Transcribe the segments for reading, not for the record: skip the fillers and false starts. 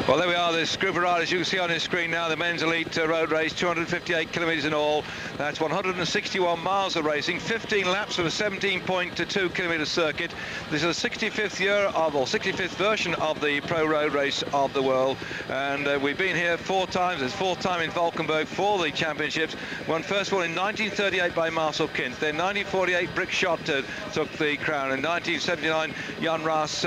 Well, there we are, this group of riders you can see on your screen now, the men's elite road race, 258 kilometres in all. That's 161 miles of racing, 15 laps of a 17.2 kilometre circuit. This is the 65th year of, or 65th version of the pro road race of the world. And we've been here 4 times. It's 4th time in Valkenburg for the championships. Won first of all in 1938 by Marcel Kint. Then 1948, Brick Schott took the crown. In 1979, Jan Raas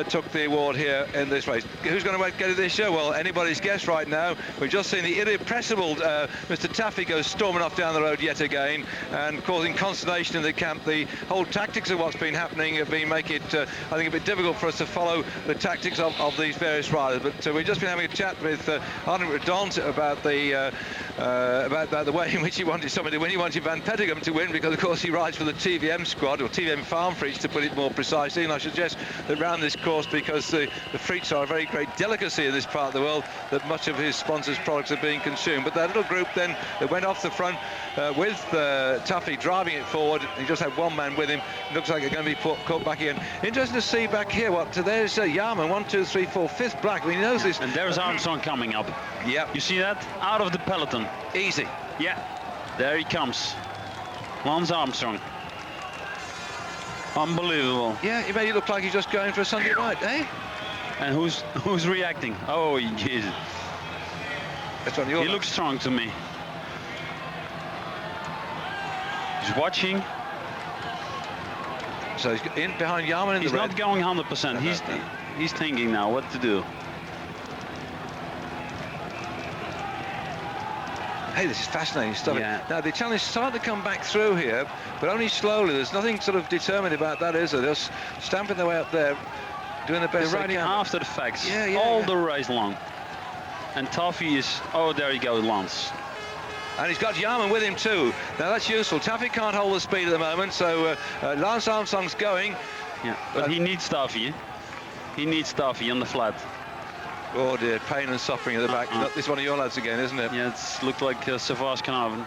took the award here in this race. Who's going to get it this year? Well, anybody's guess right now. We've just seen the irrepressible Mr. Taffy go storming off down the road yet again and causing consternation in the camp. The whole tactics of what's been happening have been making it, I think, a bit difficult for us to follow the tactics of these various riders. But we've just been having a chat with Arnold Redont about the way in which he wanted somebody to win. He wanted Van Petegem to win because, of course, he rides for the TVM squad, or TVM Farm Freaks, to put it more precisely. And I suggest that round this course, because the freaks are a very great delicacy in this part of the world, that much of his sponsors' products are being consumed. But that little group then that went off the front with Taffy driving it forward. He just had one man with him. It looks like they're going to be caught back again. Interesting to see back here. There's Jarman, 1, 2, 3, 4, 5th black. I mean, he knows this. And there's Armstrong coming up. Yep. You see that? Out of the peloton. Easy. Yeah. There he comes. Lance Armstrong. Unbelievable. Yeah, he made it look like he's just going for a Sunday night, eh? And who's reacting? Oh, Jesus. That's on He looks strong to me. He's watching. So he's in behind Jarman in he's the red. He's not going 100%. He's thinking now what to do. Hey, this is fascinating stuff. Yeah. Now, the Italians starting to come back through here, but only slowly. There's nothing sort of determined about that, is there? They're just stamping their way up there, doing the best They're riding they can. after the facts, all the race long. And Taffy is, oh, there you go, Lance. And he's got Jarman with him too. Now that's useful. Taffy can't hold the speed at the moment, so Lance Armstrong's going. Yeah, but he needs Taffy. He needs Taffy on the flat. Oh dear, pain and suffering at the back. This is one of your lads again, isn't it? Yeah, it's looked like Savas Kanavan.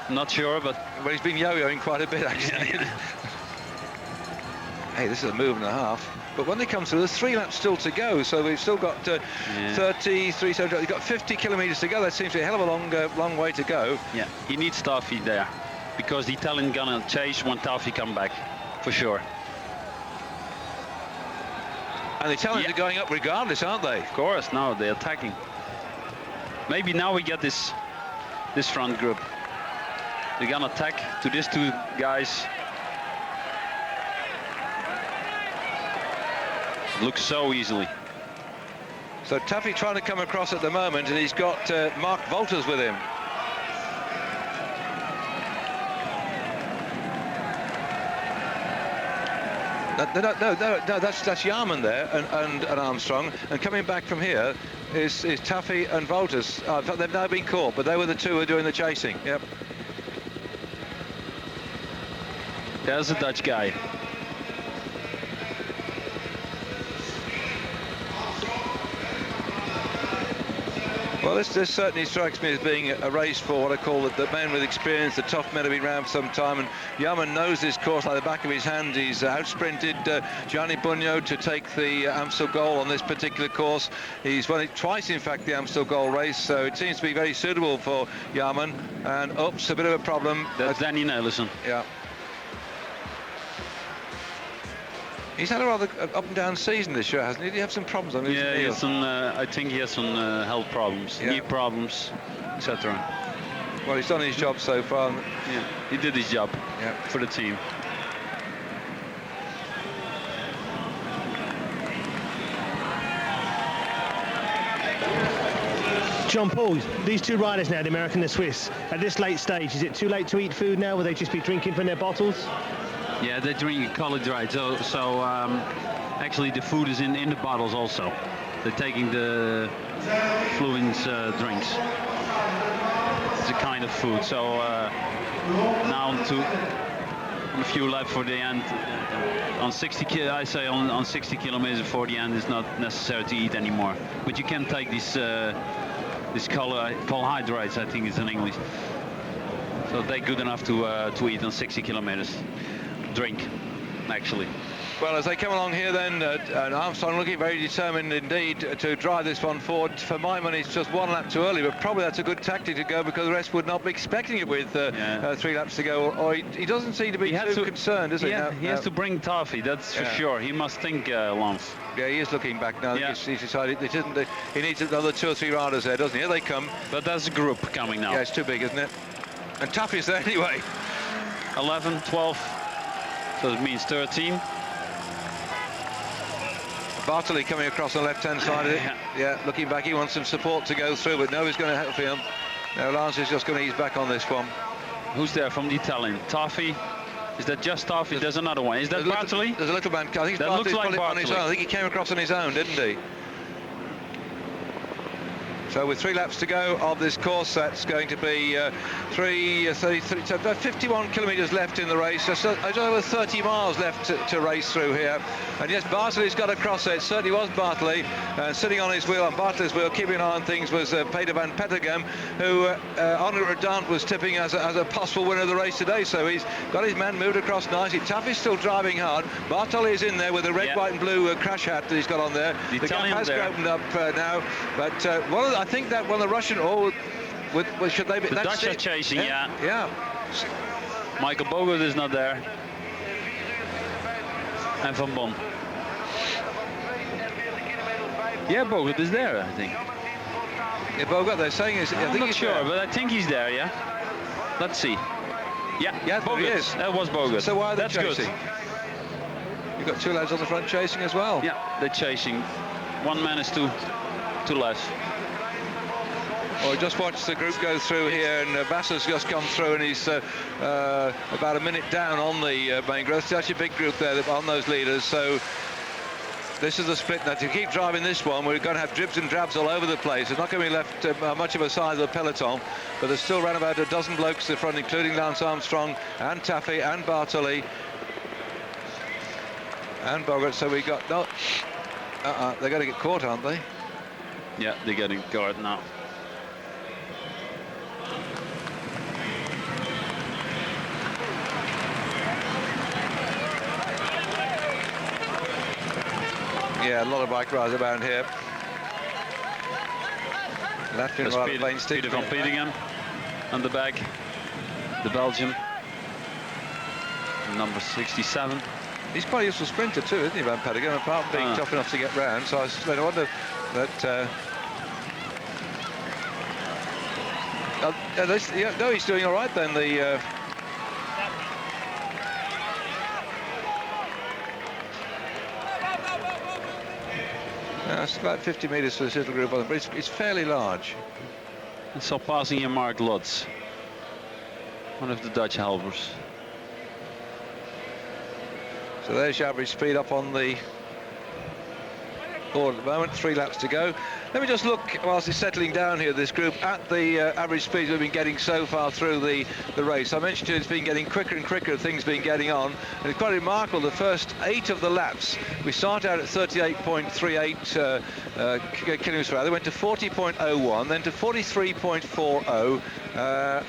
Not sure, but... Well, he's been yo-yoing quite a bit, actually. Hey, this is a move and a half. But when they come through, there's 3 laps still to go, so we've still got 33, 70, we've got 50 kilometres to go. That seems to be a hell of a long way to go. Yeah, he needs Taffy there, because the Italian gonna chase when Taffy come back, for sure. And the Italians are going up regardless, aren't they? Of course, no, they're attacking. Maybe now we get this front group. They're gonna attack to these 2 guys. Looks so easily. So Taffy trying to come across at the moment, and he's got Mark Wolters with him. No, that's Jarman there and Armstrong, and coming back from here is Taffy and Wolters. They've now been caught, but they were the 2 who were doing the chasing. Yep. There's a Dutch guy. Well, this certainly strikes me as being a race for what I call the men with experience, the tough men have been around for some time, and Jarman knows this course like the back of his hand. He's outsprinted Gianni Bugno to take the Amstel Gold on this particular course. He's won it twice, in fact, the Amstel Gold race, so it seems to be very suitable for Jarman. And oops, a bit of a problem. That's Danny Nelissen. Yeah. He's had a rather up and down season this year, hasn't he? Did he have some problems on his knee? Yeah, he has some, I think he has some health problems, knee problems, etc. Well, he's done his job so far. Yeah, he did his job for the team. John Paul, these 2 riders now, the American and the Swiss, at this late stage, is it too late to eat food now? Will they just be drinking from their bottles? Yeah, they're drinking college, right? So actually the food is in the bottles also. They're taking the Fluence drinks. It's a kind of food. So now on a few laps for the end. On 60 kilometers for the end, it's not necessary to eat anymore. But you can take these carbohydrates, I think it's in English. So they're good enough to eat on 60 kilometers. Drink, actually. Well, as they come along here then, and Armstrong looking very determined indeed to drive this one forward. For my money, it's just 1 lap too early, but probably that's a good tactic to go because the rest would not be expecting it with 3 laps to go. Or he doesn't seem to be too concerned, does he? He has to bring Taffy, that's for sure. He must think, Lance. Yeah, he is looking back now. He's decided he needs another 2 or 3 riders there, doesn't he? Here they come. But that's a group coming now. Yeah, it's too big, isn't it? And Taffy's there anyway. 11, 12, so it means 13. Bartley coming across the left-hand side of it. Yeah, looking back, he wants some support to go through, but nobody's going to help him. Now Lance is just going to ease back on this one. Who's there from the Italian? Taffy? Is that just Taffy? There's another one. Is that Bartley? There's a little man. I think that looks like on his own. I think he came across on his own, didn't he? So with 3 laps to go of this course, that's going to be 51 kilometres left in the race. Just over 30 miles left to race through here. And yes, Bartley's got across there. It certainly was Bartley. Sitting on his wheel, on Bartley's wheel, keeping an eye on things was Peter van Petegem, who Honor Redant was tipping as a possible winner of the race today. So he's got his man moved across nicely. Taffy's still driving hard. Bartley is in there with a red, white and blue crash hat that he's got on there. The gap has opened up now. But I think that one of the Russian, should they be? The Dutch are chasing, yeah. Michael Bogert is not there. And Van Bon. Yeah, Bogert is there, I think. Yeah, Bogert, they're saying is. I'm not sure, but I think he's there, yeah. Let's see. Yeah, Bogert. He is. That was Bogert. So why are they That's chasing? Good. You've got 2 lads on the front chasing as well. Yeah, they're chasing. 1 man is too less. Well, just watch the group go through here, and Vassar's just come through, and he's about a minute down on the main group. It's actually a big group there on those leaders, so this is the split. Now, to keep driving this one, we're going to have dribs and drabs all over the place. There's not going to be left much of a side of the peloton, but there's still around about a dozen blokes in the front, including Lance Armstrong and Taffy and Bartley and Bogert. So we got they're going to get caught, aren't they? Yeah, they're getting caught now. Yeah, a lot of bike riders around here. Latvian rider playing Steve. Peter van Petegem on the back. The Belgian. Number 67. He's quite a useful sprinter too, isn't he, Van Petegem? Apart from being tough enough to get round. So I wonder that... no, he's doing all right then. It's about 50 metres for this little group, but it's fairly large. I saw passing here Mark Lutz, one of the Dutch helpers. So there's your average speed up on the board at the moment. 3 laps to go. Let me just look, whilst it's settling down here, this group, at the average speeds we've been getting so far through the race. I mentioned to you it's been getting quicker and quicker, things been getting on. And it's quite remarkable, the first 8 of the laps, we start out at 38.38 kilometers per hour. They went to 40.01, then to 43.40,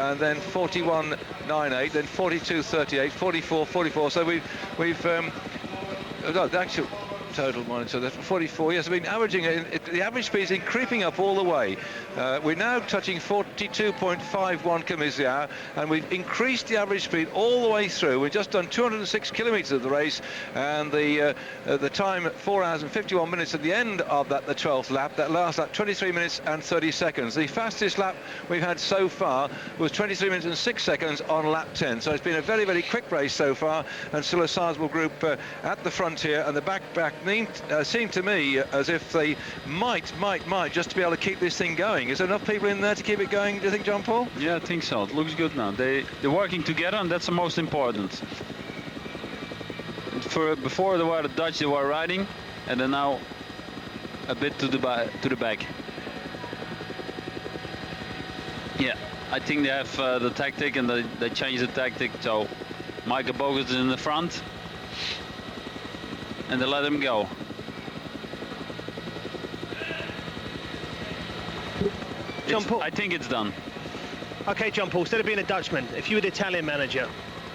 and then 41.98, then 42.38, 44.44. So we've the actual total monitor, that's 44. Yes, I've been averaging the average speed is creeping up all the way. We're now touching 42.51 kilometers per hour, and we've increased the average speed all the way through. We've just done 206 kilometers of the race, and the time 4 hours and 51 minutes at the end of that, the 12th lap. That last lap 23 minutes and 30 seconds. The fastest lap we've had so far was 23 minutes and 6 seconds on lap 10. So it's been a very, very quick race so far, and still a sizable group at the front here, and the back seemed to me as if they might just to be able to keep this thing going. Is there enough people in there to keep it going, do you think, John Paul? Yeah, I think so. It looks good now. They're working together, and that's the most important. Before they were the Dutch, they were riding, and then now a bit to the back. Yeah, I think they have the tactic, and they changed the tactic. So Michael Bogert is in the front, and they let him go. John Paul. I think it's done. Okay, John Paul, instead of being a Dutchman, if you were the Italian manager,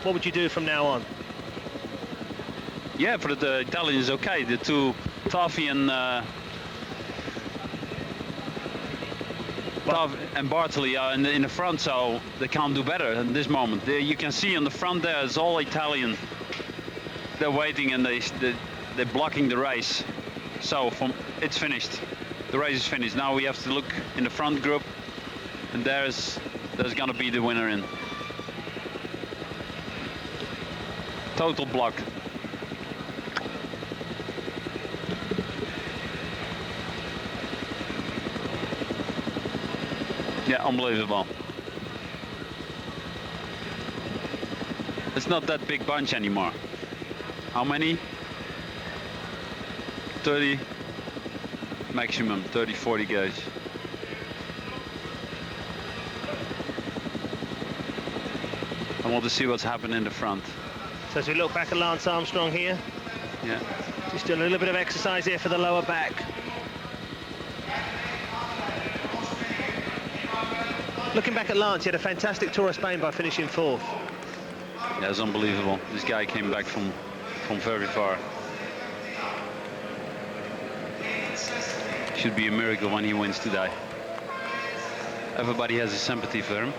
what would you do from now on? Yeah, for the Italians, okay. The two Taffi and Bartoli are in the front, so they can't do better in this moment. You can see on the front there, it's all Italian. They're waiting and they're blocking the race. So it's finished. The race is finished. Now we have to look in the front group, and there's gonna be the winner in. Total block. Yeah, unbelievable. It's not that big bunch anymore. How many? 30 maximum, 30, 40 guys. I want to see what's happening in the front. So as we look back at Lance Armstrong here, yeah, just doing a little bit of exercise here for the lower back. Looking back at Lance, he had a fantastic Tour of Spain by finishing 4th. Yeah, it's unbelievable. This guy came back from very far. Should be a miracle when he wins today. Everybody has a sympathy for him.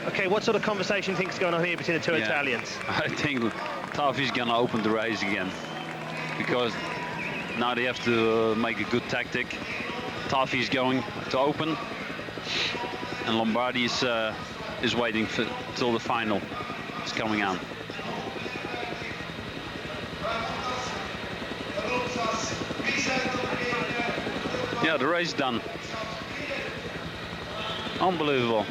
Okay, what sort of conversation do you think is going on here between the two Italians? I think Taffi's gonna open the race again, because now they have to make a good tactic. Taffi's going to open, and Lombardi is waiting till the final is coming on. Yeah, the race done. Unbelievable.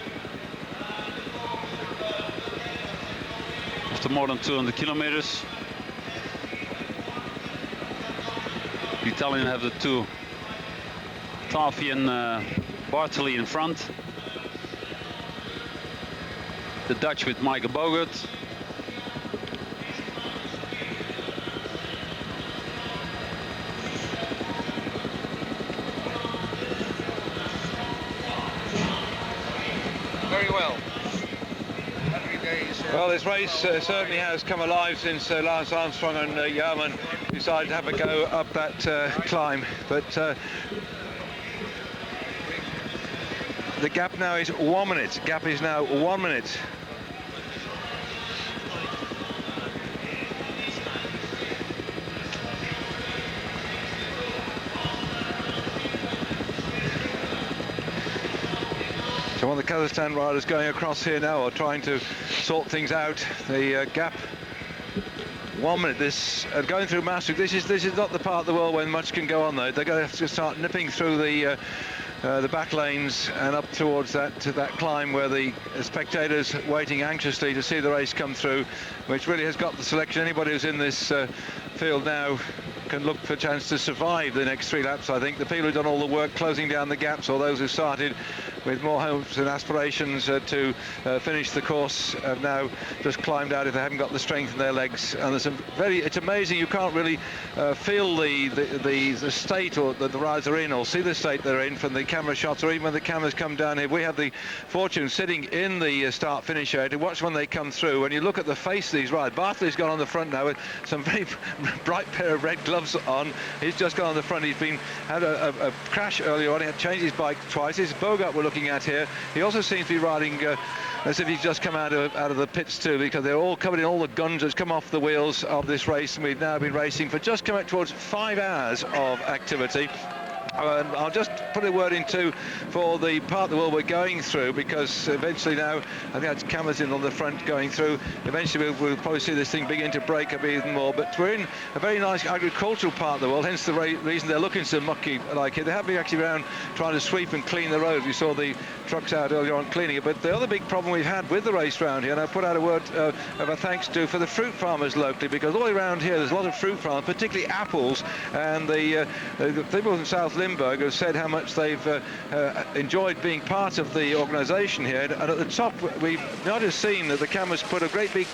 After more than 200 kilometers, the Italian have the two, Taffi and Bartoli in front. The Dutch with Michael Bogert. Very well. Well, this race certainly has come alive since Lance Armstrong and Yarman decided to have a go up that climb. But the gap now is 1 minute. Gap is now 1 minute. So one of the Kazakhstan riders going across here now, or trying to sort things out. The gap, 1 minute. This going through Maastricht. This is not the part of the world where much can go on though. They're going to have to start nipping through the back lanes and up towards that climb where the spectators waiting anxiously to see the race come through, which really has got the selection. Anybody who's in this field now can look for a chance to survive the next 3 laps. I think the people who've done all the work closing down the gaps, or those who started with more hopes and aspirations to finish the course, have now just climbed out if they haven't got the strength in their legs. And there's some it's amazing, you can't really feel the state or that the riders are in, or see the state they're in from the camera shots, or even when the cameras come down here. We have the fortune sitting in the start finish area to watch when they come through. When you look at the face of these riders, Bartoli's gone on the front now with some very bright pair of red gloves on. He's just gone on the front. He's had a crash earlier on. He had to change his bike twice. This is Bogart we're looking at here. He also seems to be riding as if he's just come out of the pits too, because they're all covered in all the guns that's come off the wheels of this race, and we've now been racing for just coming towards 5 hours of activity. I'll just put a word in too for the part of the world we're going through, because eventually now, I think that's cameras in on the front going through. Eventually we'll probably see this thing begin to break up even more. But we're in a very nice agricultural part of the world, hence the reason they're looking so mucky like it. They have been actually around trying to sweep and clean the roads. We saw the trucks out earlier on cleaning it. But the other big problem we've had with the race round here, and I put out a word of a thanks to for the fruit farmers locally, because all around here there's a lot of fruit farmers, particularly apples, and the people in South Limburg have said how much they've enjoyed being part of the organisation here. And at the top, we've not just seen that the cameras put a great big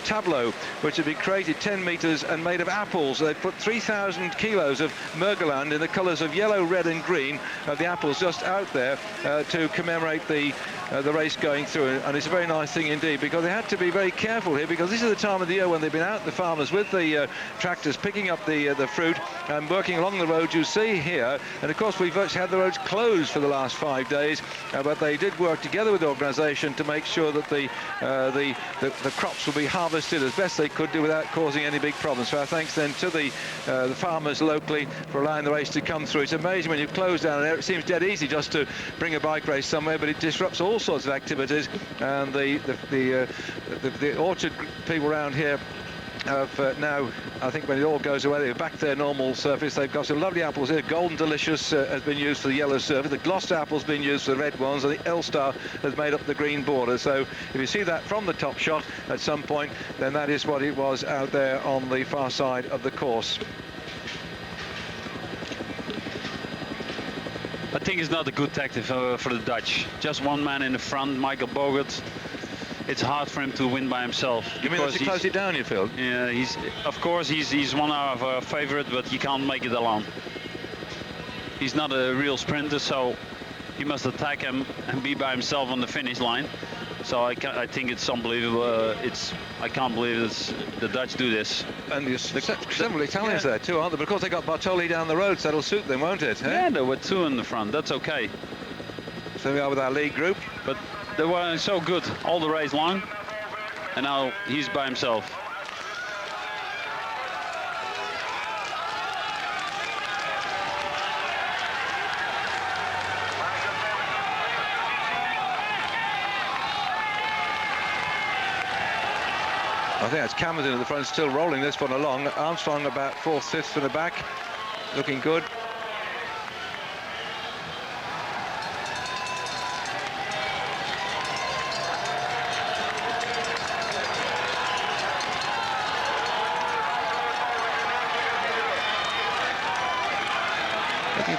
tableau which had been created 10 metres and made of apples. They put 3,000 kilos of Mergeland in the colours of yellow, red and green of the apples just out there to commemorate the the race going through, and it's a very nice thing indeed, because they had to be very careful here, because this is the time of the year when they've been out, the farmers with the tractors picking up the fruit and working along the road you see here. And of course we've virtually had the roads closed for the last 5 days, but they did work together with the organisation to make sure that the crops will be harvested as best they could do without causing any big problems. So our thanks then to the farmers locally for allowing the race to come through. It's amazing when you close down an area. It seems dead easy just to bring a bike race somewhere, but it disrupts all sorts of activities. And the orchard people around here have now, I think when it all goes away, they're back to their normal surface. They've got some lovely apples here. Golden Delicious has been used for the yellow surface. The Gloucester apple's been used for the red ones, and the Elstar has made up the green border. So if you see that from the top shot at some point, then that is what it was out there on the far side of the course. I think it's not a good tactic for the Dutch. Just one man in the front, Michael Bogert. It's hard for him to win by himself. You mean to close it down, you feel? Yeah, of course he's one of our favourites, but he can't make it alone. He's not a real sprinter, so he must attack him and be by himself on the finish line. So I think it's unbelievable. I can't believe the Dutch do this. And there's several Italians there too, aren't there? But of course they got Bartoli down the road, so that'll suit them, won't it? Yeah, there were two in the front. That's okay. So we are with our lead group. But they were so good all the race long, and now he's by himself. I think that's Cameron at the front, still rolling this one along. Armstrong about 4th, 5th from the back, looking good.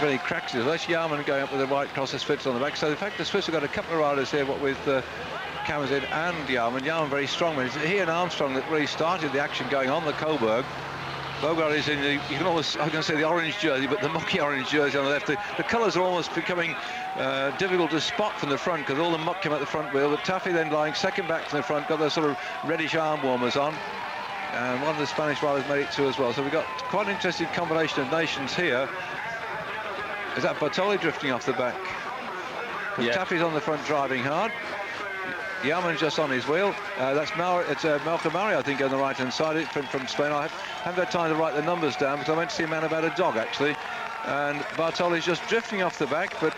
Very cracks. That's Yarman going up with the white cross, the Swiss on the back. So in fact the Swiss have got a couple of riders here, what with Kamazin and Yarman. Yarman very strong. It's he and Armstrong that really started the action going on the Coburg. Bogart is in the, you can almost, I was going to say the orange jersey, but the mucky orange jersey on the left. The colours are almost becoming difficult to spot from the front because all the muck came out the front wheel. But Taffy then lying second back from the front, got those sort of reddish arm warmers on. And one of the Spanish riders made it too as well. So we've got quite an interesting combination of nations here. Is that Bartoli drifting off the back? Yeah. Taffy's on the front driving hard. Yarman's just on his wheel. That's Malcolm Murray, I think, on the right-hand side from Spain. I haven't had time to write the numbers down because I went to see a man about a dog, actually. And Bartoli's just drifting off the back, but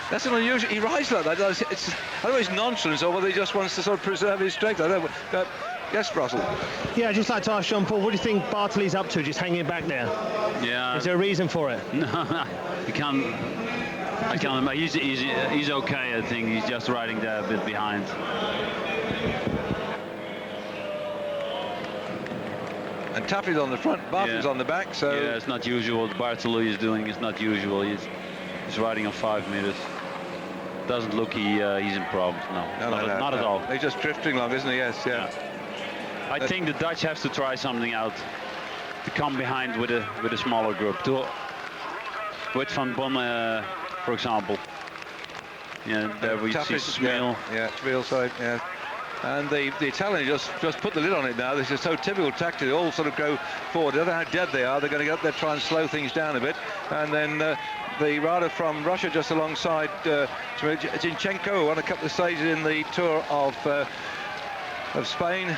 that's an unusual. He rides like that. I don't know if it's nonsense or whether he just wants to sort of preserve his strength. I don't know. Yes, Russell. Yeah, I'd just like to ask Jean-Paul, what do you think Bartoli's up to, just hanging back now? Yeah. Is there a reason for it? No, I can't. He's okay, I think. He's just riding there a bit behind. And Taffy's on the front, Bartoli's on the back, so... Yeah, it's not usual. What Bartoli is doing is not usual. He's riding on 5 meters. Doesn't look he's in problems, no. Not at all. He's just drifting along, isn't he? Yes, yeah. I think the Dutch have to try something out to come behind with a smaller group. With Van Bonne, for example. Yeah, there we see Smeel. Yeah, Smeel, sorry, yeah. And the Italians just put the lid on it now. This is so typical tactic. They all sort of go forward. I don't know how dead they are. They're going to get up there, try and slow things down a bit. And then the rider from Russia just alongside Zinchenko, who won a couple of stages in the Tour of Spain.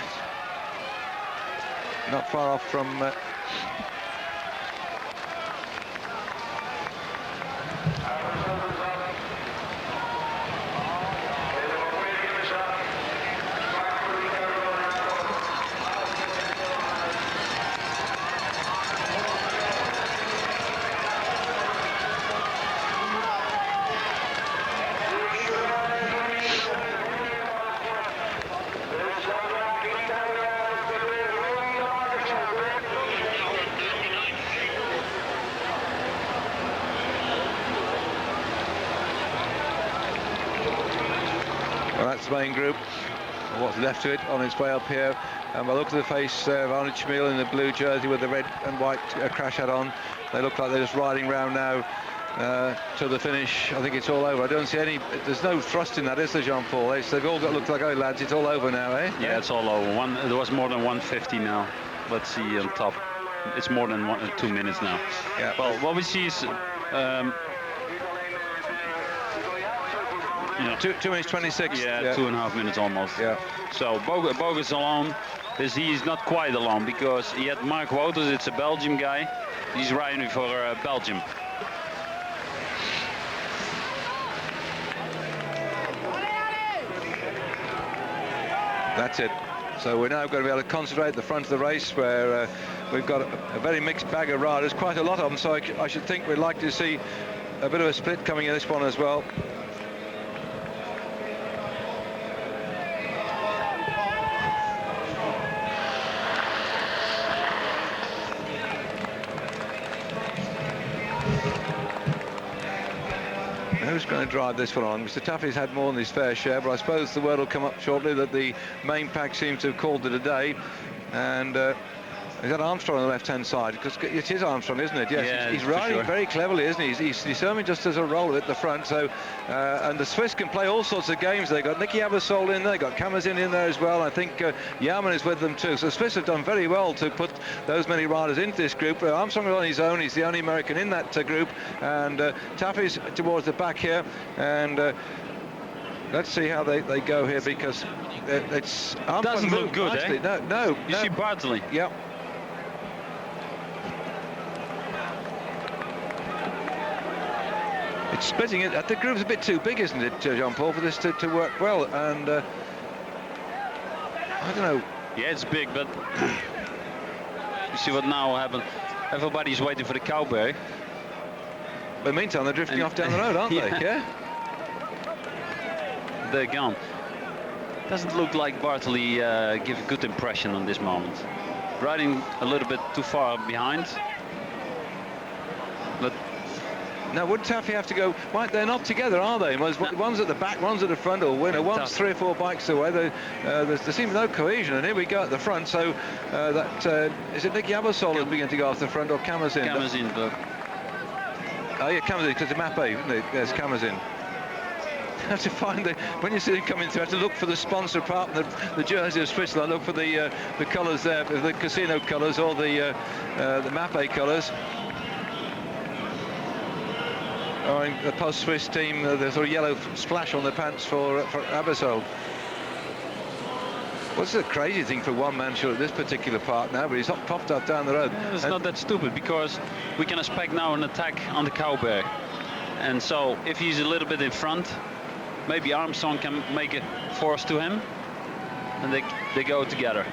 Not far off from... That's the main group, what's left to it on its way up here. And by the look of the face of Arnold Schmiel in the blue jersey with the red and white crash hat on, they look like they're just riding round now to the finish. I think it's all over. I don't see any. There's no thrust in that, is there, Jean-Paul? They've all got looked like, oh lads, it's all over now, eh? Yeah, it's all over. There was more than 150 now. Let's see on top. It's more than 2 minutes now. Yeah. Well, what we see is. 2 minutes 26. Yeah, 2.5 minutes almost. Yeah. So Bogus alone. He's not quite alone because he had Mark Wouters. It's a Belgium guy. He's riding for Belgium. That's it. So we're now going to be able to concentrate at the front of the race where we've got a very mixed bag of riders, quite a lot of them, so I should think we'd like to see a bit of a split coming in this one as well. Who's going to drive this one on? Mr. Tuffy's had more than his fair share, but I suppose the word will come up shortly that the main pack seems to have called it a day. And he's got Armstrong on the left-hand side, because it is Armstrong, isn't it? Yes, yeah, he's riding sure. very cleverly, isn't he? He's certainly just as a roller at the front. So, and the Swiss can play all sorts of games. They've got Nicky Abersol in there, they've got Kamazin in there as well. I think Yaman is with them too. So the Swiss have done very well to put those many riders into this group. Armstrong is on his own. He's the only American in that group. And Taffy's towards the back here. And let's see how they go here, because it's doesn't look good, nicely. eh? No. You see Bartley. Yep. It's splitting it. The group's a bit too big, isn't it, Jean-Paul, for this to work well? And I don't know. Yeah, it's big, but you see what now happened. Everybody's waiting for the Cowberg. But in the meantime, they're drifting off down the road, aren't they? Yeah. They're gone. Doesn't look like Bartley give a good impression on this moment. Riding a little bit too far behind. But now, would Taffy have to go? Why, they're not together, are they? One's at the back, one's at the front, or winner. One's 3 or 4 bikes away. There seems no cohesion, and here we go at the front. So is it Nicky Abersol who's beginning to go off the front, or Kamazin? Kamazin, but oh yeah, Kamazin, because the map A, isn't it? There's Kamazin. Have to find when you see them coming through, have to look for the sponsor part, the jersey of Switzerland. Look for the colours there, the casino colours or the map A colours. Or in the post-Swiss team, the sort of yellow splash on the pants for Abersol. What's the crazy thing for one man short at this particular part now, but he's not popped up down the road. It's not that stupid, because we can expect now an attack on the Cowberg. And so if he's a little bit in front, maybe Armstrong can make a force to him, and they go together.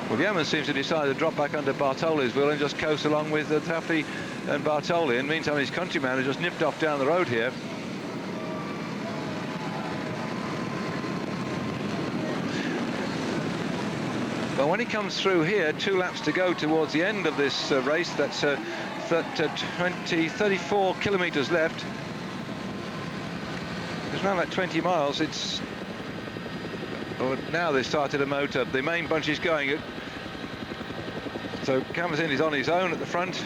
Well, Yemen seems to decide to drop back under Bartoli's wheel and just coast along with Taffy and Bartoli. In the meantime, his countryman has just nipped off down the road here. Well, when he comes through here, 2 laps to go towards the end of this race. That's 34 kilometres left. It's around about 20 miles. It's now they started a motor. The main bunch is going. So Kamazin is on his own at the front.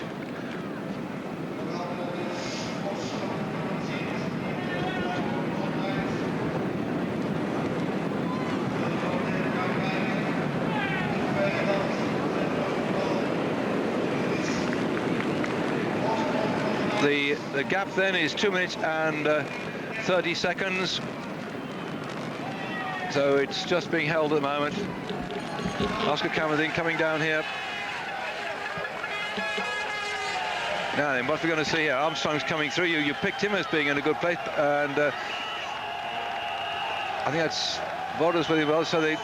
The gap then is 2 minutes and 30 seconds. So it's just being held at the moment. Oscar Kamazin coming down here. Now then, what we're going to see here, Armstrong's coming through. You picked him as being in a good place, and I think that's Borders really well. So they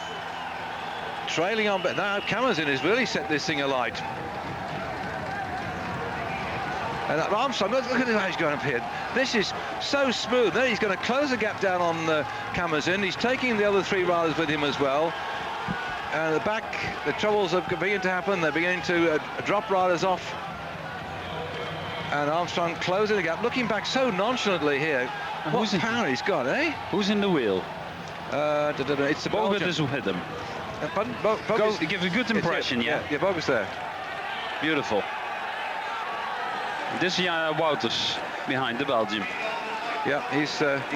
trailing on, but now Kamazin has really set this thing alight. And Armstrong, look at how he's going up here. This is so smooth. Then he's going to close the gap down on Kamazin. He's taking the other 3 riders with him as well. And at the back, the troubles are beginning to happen. They're beginning to drop riders off. And Armstrong closing the gap, looking back so nonchalantly here. What power he's got, eh? Who's in the wheel? It's the Bogut is with him. Bogus Give a good impression, yeah. Yeah, Bogus there. Beautiful. This is Wouters behind the Belgium. Yeah, he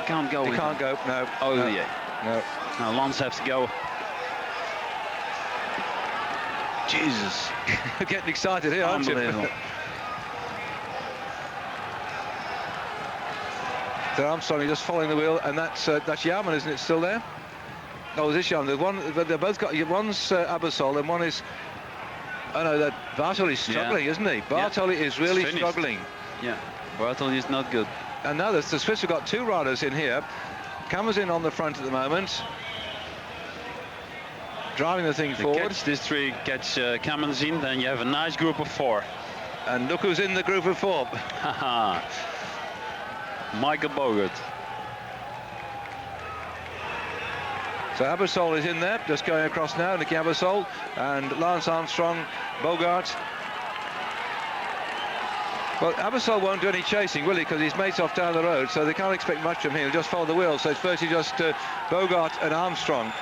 can't go. He can't go. No. Oh no. yeah. No. Now Lance has to go. Jesus. Getting excited here, aren't you? So Armstrong is just following the wheel, and that's Yarman, isn't it? Still there? Oh, is this Yarman? The one, they've both got. One's Abersol, and one is. Oh no, that Bartoli's struggling, isn't he? Bartoli is really struggling. Yeah, Bartoli is not good. And now the Swiss have got two riders in here. Cameron's in on the front at the moment, driving the thing forward. Catch this three, catch Cameron's in, then you have a nice group of four. And look who's in the group of four. Haha. Michael Bogert. So Abersol is in there, just going across now, Nicky Abersol, and Lance Armstrong, Bogart. Well, Abersol won't do any chasing, will he? Because his mate's off down the road, so they can't expect much from him. He'll just follow the wheel. So it's firstly just Bogart and Armstrong.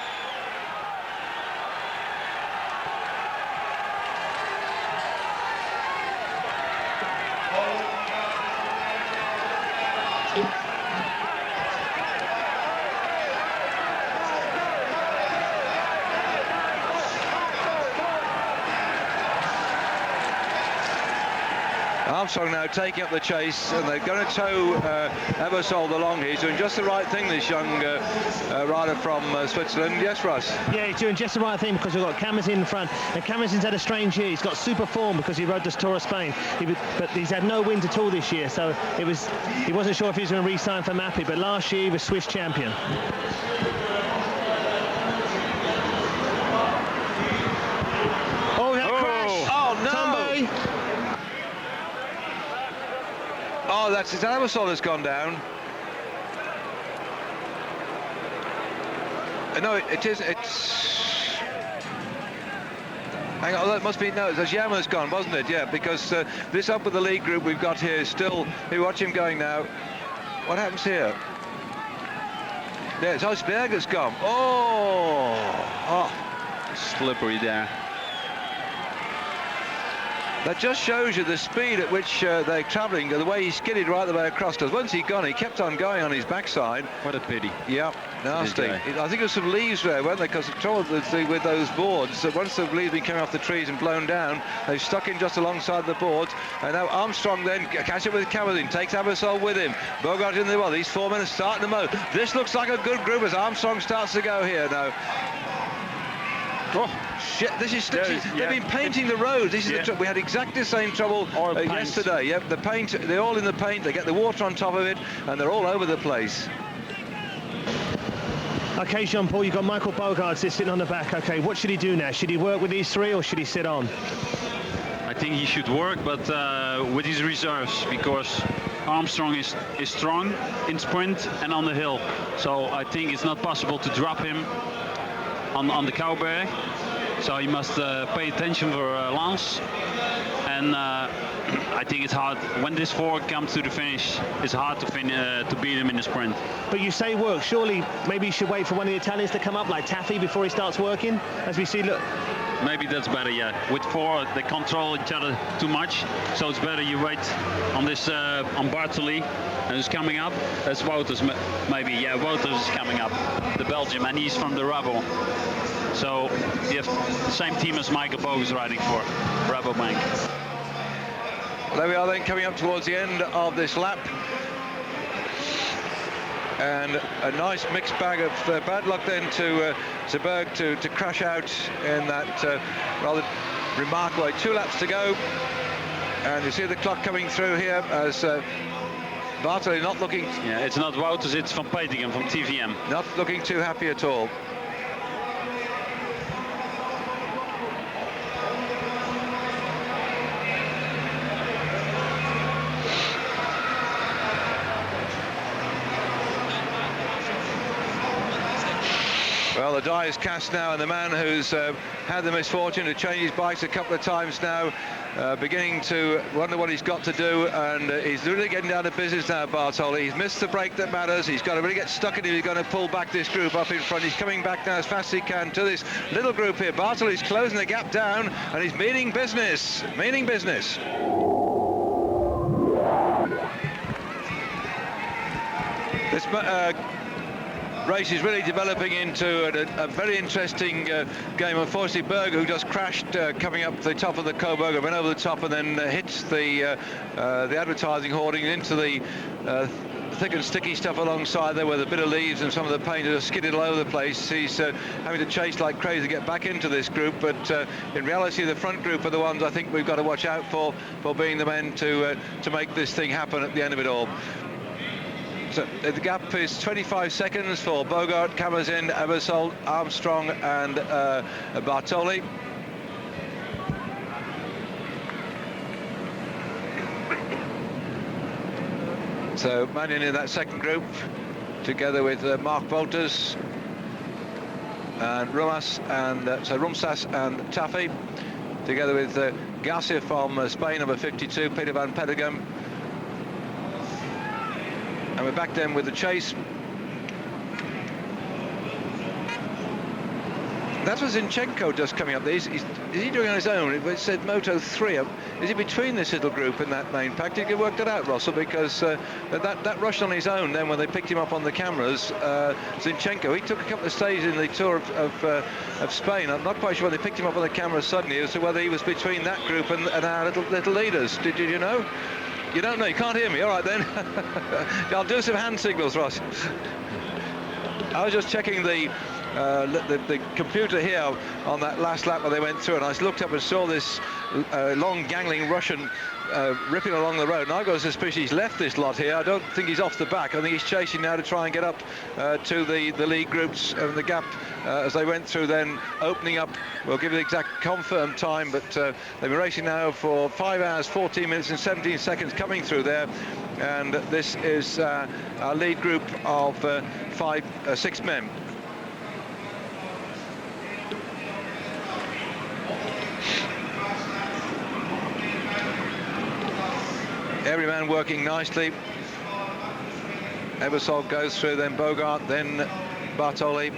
Armstrong now taking up the chase, and they're going to tow Abersol along. He's doing just the right thing, this young rider from Switzerland. Yes, Russ? Yeah, he's doing just the right thing, because we've got Cameron in front, and Cameron's had a strange year. He's got super form because he rode the Tour of Spain, but he's had no wins at all this year, so he wasn't sure if he was going to re-sign for Mappy, but last year he was Swiss champion. Oh, that crash! Oh, no! Tombe. Oh, that's it. Abersol has gone down. No, it isn't. It's. Hang on, that must be. No, that's Yarman's gone, wasn't it? Yeah, because this up with the lead group we've got here is still. Here, watch him going now. What happens here? Yeah, it's Osberger's gone. Oh! Slippery there. That just shows you the speed at which they're travelling, the way he skidded right the way across. Because once he'd gone, he kept on going on his backside. What a pity. Yeah, nasty. I think there was some leaves there, weren't there? Because the trouble with those boards, that once the leaves been coming off the trees and blown down, they've stuck in just alongside the boards. And now Armstrong then catch up with Cameron, takes Abersol with him. Bogart in the well. These 4 men are starting to mow. This looks like a good group as Armstrong starts to go here now. Oh shit! This is they've been painting the road. This is we had exactly the same trouble yesterday. Yep, the paint. They're all in the paint. They get the water on top of it, and they're all over the place. Okay, Jean-Paul, you've got Michael Bogart sitting on the back. Okay, what should he do now? Should he work with these three, or should he sit on? I think he should work, but with his reserves, because Armstrong is strong in sprint and on the hill. So I think it's not possible to drop him on the Cowberg, so he must pay attention for Lance, and I think it's hard when this four comes to the finish. It's hard to beat him in the sprint. But you say work. Surely, maybe you should wait for one of the Italians to come up, like Taffy, before he starts working. As we see, look. Maybe that's better. Yeah. With four, they control each other too much, so it's better you wait on this on Bartoli, and who's coming up. That's Wouters, maybe. Yeah, Wouters is coming up, the Belgium, and he's from the Rabo. So you have the same team as Michael Bogus riding for Rabobank. There we are then, coming up towards the end of this lap. And a nice mixed bag of bad luck then to Berg to crash out in that rather remarkable way. 2 laps to go. And you see the clock coming through here as Bartoli not looking... Yeah, it's not Wouters, it's Van Petegem from TVM. Not looking too happy at all. Well, the die is cast now, and the man who's had the misfortune to change his bikes a couple of times now, beginning to wonder what he's got to do, and he's really getting down to business now, Bartoli. He's missed the break that matters. He's got to really get stuck in if he's going to pull back this group up in front. He's coming back now as fast as he can to this little group here. Bartoli's closing the gap down, and he's meaning business. Meaning business. This race is really developing into a very interesting game. Unfortunately, Berg, who just crashed coming up the top of the Coburg, went over the top and then hits the advertising hoarding into the thick and sticky stuff alongside there, with a bit of leaves and some of the paint are skidded all over the place. He's having to chase like crazy to get back into this group, but in reality the front group are the ones I think we've got to watch out for being the men to make this thing happen at the end of it all. So the gap is 25 seconds for Bogart, Kamazin, Ebersol, Armstrong and Bartoli. So Mannion in that second group, together with Mark Wolters and Rumsas and Taffy, together with Garcia from Spain, number 52, Peter van Petegem. And we're back then with the chase. That was Zinchenko just coming up. Is he doing on his own? It said Moto 3. Is he between this little group and that main pack? Did you work that out, Russell? Because that rush on his own, then when they picked him up on the cameras, Zinchenko, he took a couple of stages in the Tour of Spain. I'm not quite sure when they picked him up on the cameras suddenly as to whether he was between that group and our little leaders. Did you know? You don't know? You can't hear me? All right, then. I'll do some hand signals, Ross. I was just checking the computer here on that last lap where they went through, and I looked up and saw this long gangling Russian ripping along the road, and I've got a suspicion he's left this lot here. I don't think he's off the back. I think he's chasing now to try and get up to the lead groups, and the gap as they went through then opening up. We'll give you the exact confirmed time, but they've been racing now for 5 hours 14 minutes and 17 seconds coming through there, and this is our lead group of 6 men. Every man working nicely. Ebersol goes through, then Bogart, then Bartoli.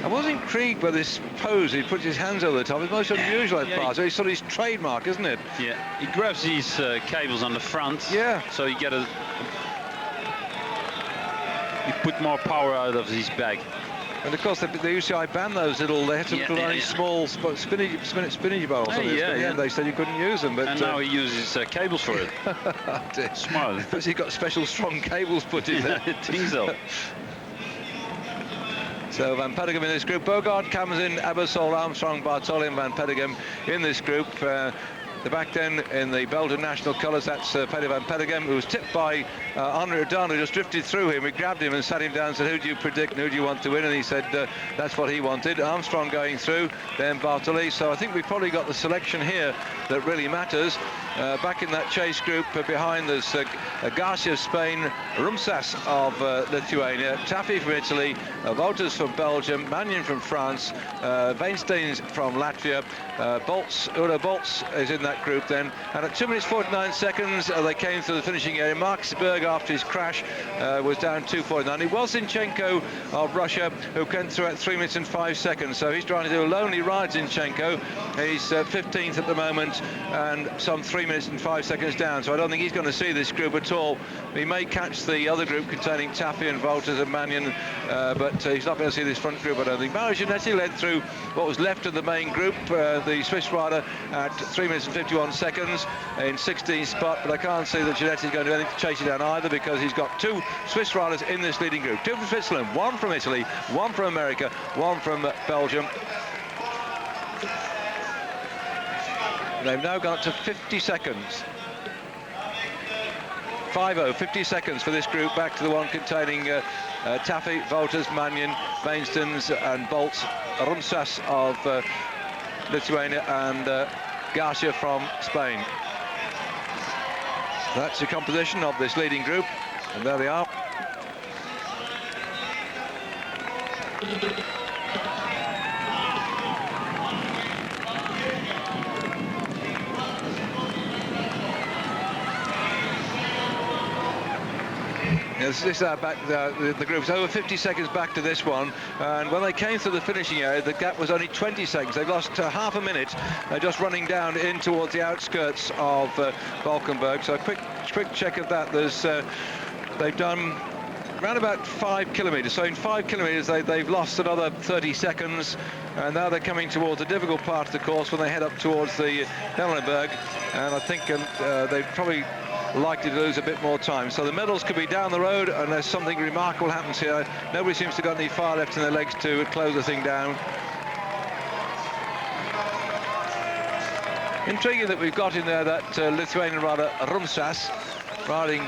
I was intrigued by this pose. He puts his hands over the top. It's most unusual at parts. It's sort of his trademark, isn't it? Yeah, he grabs these cables on the front. Yeah. So you put more power out of his bag. And of course, the UCI banned those little. They had to put on small spinach bowls. They said you couldn't use them. But and now he uses cables for it. Smart. Because he got special strong cables put in there. I think so. So Van Petegem in this group. Bogart, Kamazin, Ebersol, Armstrong, Bartoli and Van Petegem in this group. The back then in the Belgian national colours, that's Peter Van Petegem, who was tipped by Henri Ardant, who just drifted through him. We grabbed him and sat him down and said, who do you predict and who do you want to win? And he said that's what he wanted. Armstrong going through, then Bartoli. So I think we've probably got the selection here that really matters. Back in that chase group behind there's Garcia of Spain, Rumsas of Lithuania, Taffy from Italy, Wolters from Belgium, Mannion from France, Weinstein from Latvia, Udo Bolts is in that group then, and at 2 minutes 49 seconds they came through the finishing area. Marksberg, after his crash, was down 2:49. It was Zinchenko of Russia who came through at 3 minutes and 5 seconds, so he's trying to do a lonely ride. Zinchenko, he's 15th at the moment and some 3 minutes and 5 seconds down, so I don't think he's going to see this group at all. He may catch the other group containing Taffy and Wolters and Mannion, but he's not going to see this front group, I don't think. Mario Giannetti led through what was left of the main group, the Swiss rider, at 3 minutes and 51 seconds in 16th spot, but I can't see that Giannetti is going to do anything to chase it down either, because he's got 2 Swiss riders in this leading group. 2 from Switzerland, 1 from Italy, 1 from America, 1 from Belgium. They've now gone up to 50 seconds. 50 seconds for this group, back to the one containing Taffy, Wolters, Mannion, Weinsteins and Bolts, Rumsas of Lithuania and Garcia from Spain. That's the composition of this leading group, and there they are. This is back, the group's over 50 seconds back to this one, and when they came through the finishing area, the gap was only 20 seconds. They've lost half a minute just running down in towards the outskirts of Valkenburg. So a quick check of that. They've done around about 5 kilometres. So in 5 kilometres, they've lost another 30 seconds, and now they're coming towards the difficult part of the course when they head up towards the Valkenburg, and I think they've probably likely to lose a bit more time. So the medals could be down the road unless something remarkable happens here. Nobody seems to have got any fire left in their legs to close the thing down. Intriguing that we've got in there that Lithuanian rider Rumsas riding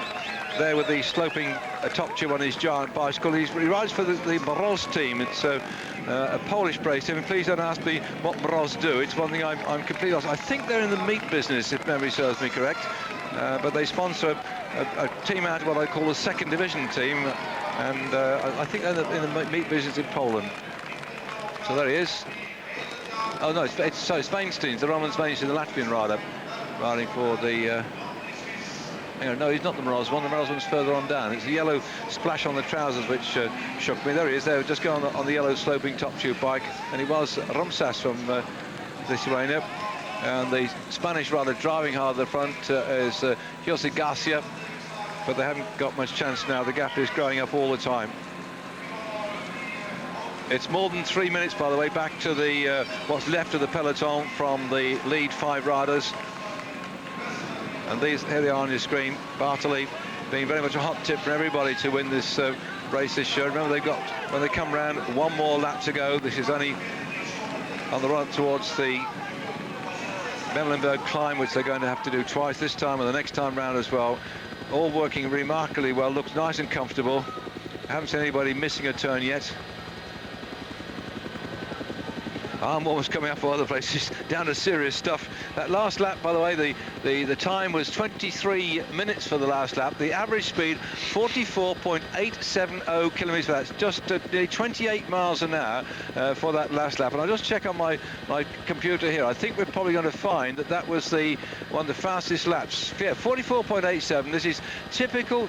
there with the sloping top tube on his giant bicycle. He rides for the Moroz team. It's a Polish race team. Please don't ask me what Moroz do. It's one thing I'm completely lost. I think they're in the meat business, if memory serves me correct. But they sponsor a team out of what I call the second division team, and I think they're in the meat business in Poland. So there he is. Oh no, it's Sveinstein, the Roman Sveinstein, the Latvian rider, riding for the. Hang on, no, he's not the Moroz one. The Moroz one's further on down. It's a yellow splash on the trousers which shook me. There he is. There, just going on the yellow sloping top tube bike, and it was Rumsas from Lithuania. And the Spanish rider driving hard at the front is Jose Garcia, but they haven't got much chance now. The gap is growing up all the time. It's more than 3 minutes, by the way, back to the what's left of the peloton from the lead 5 riders. And here they are on your screen. Bartoli being very much a hot tip for everybody to win this race this year. Remember, they've got, when they come round, 1 more lap to go. This is only on the run towards the Valkenburg climb, which they're going to have to do twice this time and the next time round as well. All working remarkably well. Looks nice and comfortable. I haven't seen anybody missing a turn yet. Arm warmers coming up for other places, down to serious stuff. That last lap, by the way, the time was 23 minutes for the last lap. The average speed 44.870 kilometres per hour. That's just nearly 28 miles an hour for that last lap. And I'll just check on my computer here. I think we're probably going to find that was one of the fastest laps. Yeah, 44.87. This is typical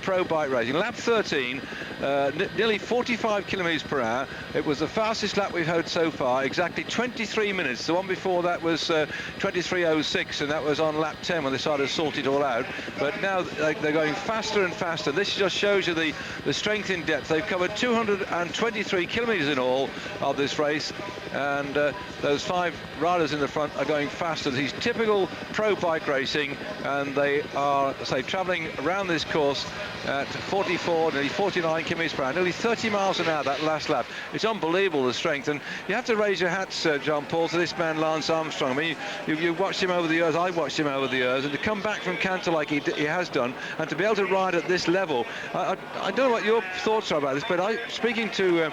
pro bike racing. Lap 13, nearly 45 kilometres per hour. It was the fastest lap we've had so far. Exactly 23 minutes. The one before that was 23:06, and that was on lap 10 when they started to sort it all out. But now they're going faster and faster. This just shows you the strength in depth. They've covered 223 kilometres in all of this race, and those 5 riders in the front are going faster. These typical pro bike racing, and they are, say, travelling around this course at 44, nearly 49 kilometres per hour, nearly 30 miles an hour that last lap. It's unbelievable, the strength, and you have to raise your hats, John Paul, to this man Lance Armstrong. I mean, you've watched him over the years, I've watched him over the years, and to come back from Cantor like he has done, and to be able to ride at this level, I don't know what your thoughts are about this, but speaking to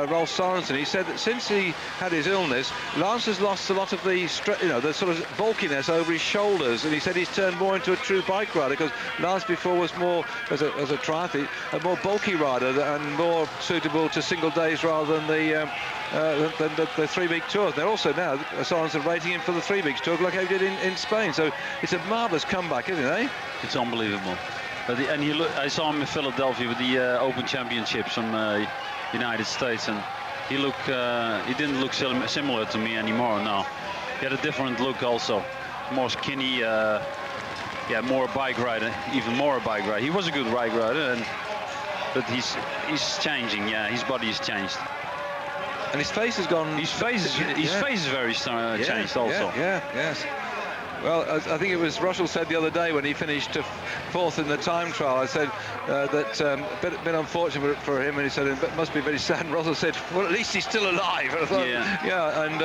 Rolf Sorensen, he said that since he had his illness, Lance has lost a lot of the sort of bulkiness over his shoulders, and he said he's turned more into a true bike rider, because Lance before was more, as a triathlete, a more bulky rider and more suitable to single days rather than the 3-week tour. They're also now Sorensen rating him for the 3 weeks tour like he did in Spain. So it's a marvellous comeback, isn't it, eh? It's unbelievable. And I saw him in Philadelphia with the Open Championships from United States, and he didn't look similar to me anymore. No, he had a different look also, more skinny. More bike rider, even more a bike rider. He was a good bike rider, but he's changing. Yeah, his body has changed. And his face has gone. His face is very changed also. Yes. Well, I think it was Russell said the other day when he finished 4th in the time trial. I said that bit unfortunate for him, and he said it must be very sad. And Russell said, well, at least he's still alive. And I thought, and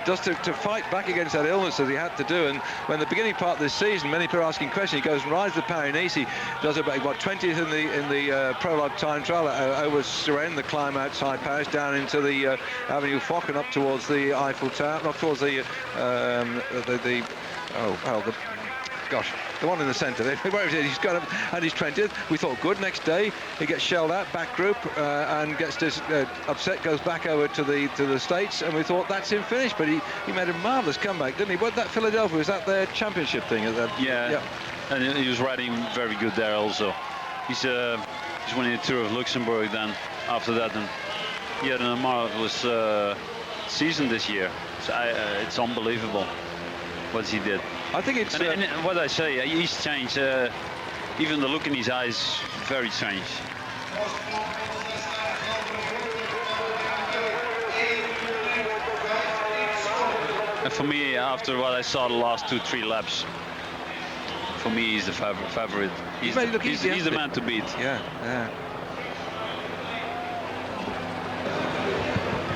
just to fight back against that illness as he had to do. And when the beginning part of this season, many people are asking questions. He goes and rides the Paris-Nice. He does about 20th in the prologue time trial over Suresnes, the climb outside Paris, down into the Avenue Foch and up towards the Eiffel Tower, not towards the one in the centre. Where is it? He's got up at his 20th. We thought, good, next day he gets shelled out, back group, and gets upset, goes back over to the States, and we thought that's him finished. But he made a marvellous comeback, didn't he? What, that Philadelphia, was that their championship thing? Yeah, and he was riding very good there also. He's He's winning the Tour of Luxembourg then after that, and he had a marvelous season this year. So it's unbelievable what he did. I think it's... And what I say, he's changed. Even the look in his eyes, very strange. And for me, after what I saw the last 2-3 laps, for me, he's the favorite. He's the man to beat. Yeah, yeah.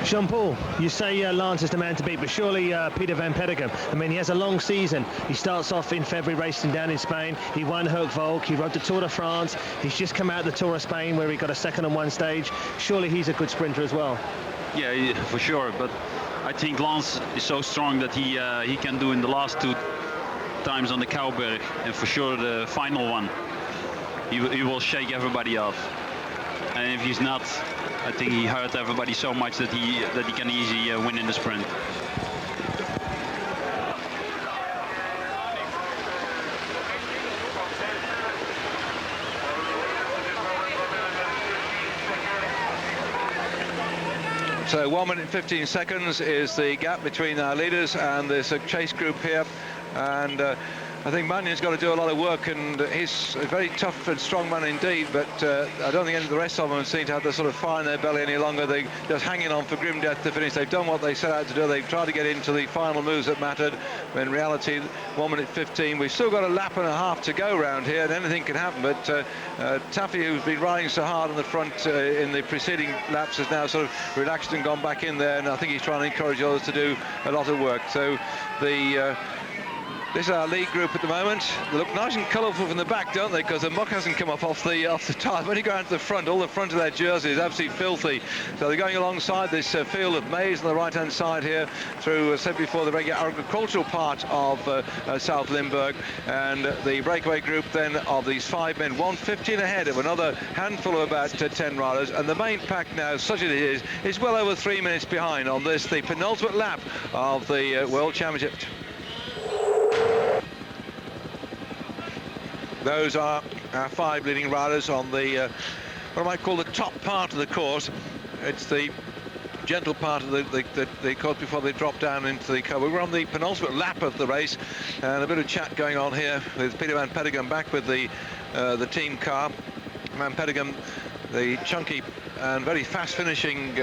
Jean-Paul, you say Lance is the man to beat, but surely Peter Van Petegem, I mean, he has a long season. He starts off in February racing down in Spain. He won Herk-Volk, he rode the Tour de France. He's just come out of the Tour of Spain where he got a second on one stage. Surely he's a good sprinter as well. Yeah, for sure, but I think Lance is so strong that he can do in the last 2 times on the Kouberg, and for sure the final one, he will shake everybody off. And if he's not, I think he hurt everybody so much that he can easily win in the sprint. So 1 minute 15 seconds is the gap between our leaders and this chase group here, and I think Manion's got to do a lot of work, and he's a very tough and strong man indeed, but I don't think any of the rest of them seem to have the sort of fire in their belly any longer. They're just hanging on for grim death to finish. They've done what they set out to do. They've tried to get into the final moves that mattered. In reality, 1 minute 15, we've still got a lap and a half to go round here, and anything can happen, but Taffy, who's been riding so hard on the front in the preceding laps, has now sort of relaxed and gone back in there, and I think he's trying to encourage others to do a lot of work. So this is our lead group at the moment. They look nice and colourful from the back, don't they? Because the muck hasn't come up off the tyre. When you go out to the front, all the front of their jersey is absolutely filthy. So they're going alongside this field of maize on the right-hand side here, through, said before, the regular agricultural part of South Limburg. And the breakaway group then of these 5 men, 1:15 ahead of another handful of about 10 riders. And the main pack now, such as it is well over 3 minutes behind on this, the penultimate lap of the World Championship. Those are our 5 leading riders on the, what I might call the top part of the course. It's the gentle part of the course before they drop down into the cover. We're on the penultimate lap of the race, and a bit of chat going on here with Peter Van Petegem back with the team car. Van Petegem, the chunky and very fast finishing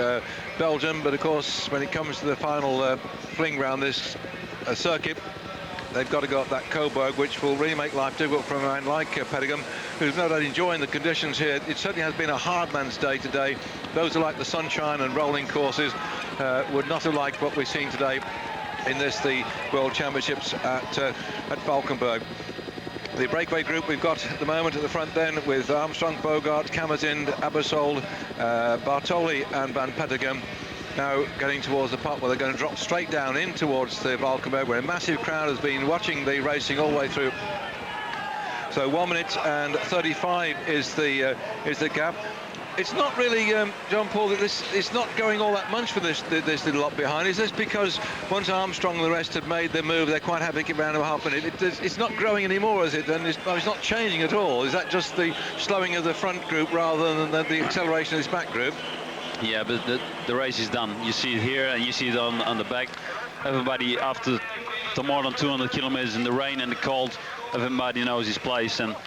Belgian, but of course when it comes to the final fling round this circuit, they've got to go up that Coburg, which will really make life difficult for a man like Petegem, who's no doubt enjoying the conditions here. It certainly has been a hard man's day today. Those who like the sunshine and rolling courses would not have liked what we've seen today in the World Championships at Valkenburg. The breakaway group we've got at the moment at the front then, with Armstrong, Bogart, Kammerzind, Abersold, Bartoli and Van Petegem. Now getting towards the part where they're going to drop straight down in towards the Valkenburg, where a massive crowd has been watching the racing all the way through. So 1 minute and 35 is the gap. It's not really, John-Paul, that it's not going all that much for this little lot behind. Is this because once Armstrong and the rest have made their move, they're quite happy to get around to a half minute? It's not growing anymore, is it? And it's not changing at all. Is that just the slowing of the front group rather than the acceleration of this back group? Yeah, but the race is done. You see it here and you see it on the back. Everybody, after the more than 200 kilometers in the rain and the cold, everybody knows his place. And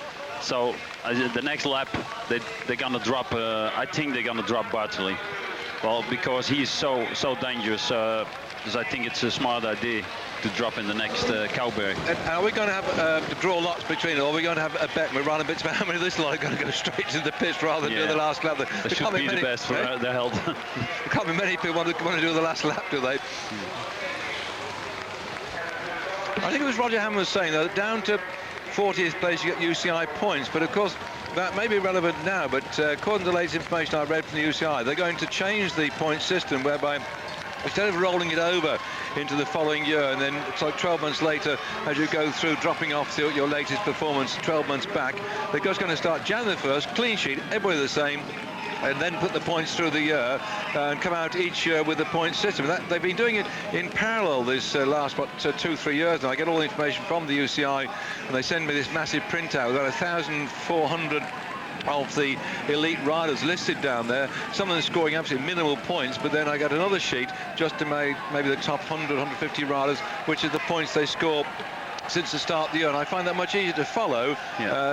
so the next lap, they're gonna drop. I think they're gonna drop Bartoli. Well, because he's so dangerous. Because I think it's a smart idea to drop in the next Kouberg. And are we going to have to draw lots between it, or are we going to have a bet? We're running bits about how many of this lot are going to go straight to the pit rather than do the last lap. That should be the best for their health. There can't be many people want to do the last lap, do they? I think it was Roger Hammond was saying that down to 40th place you get UCI points, but of course that may be relevant now, but according to the latest information I read from the UCI, they're going to change the point system whereby instead of rolling it over into the following year, and then it's like 12 months later as you go through dropping off your latest performance 12 months back, they're just going to start January 1st, clean sheet, everybody the same, and then put the points through the year and come out each year with the point system. They've been doing it in parallel this last 2-3 years now. I get all the information from the UCI and they send me this massive printout with about 1,400 of the elite riders listed down there, some of them scoring absolutely minimal points, but then I got another sheet just to maybe the top 100, 150 riders, which are the points they score since the start of the year, and I find that much easier to follow.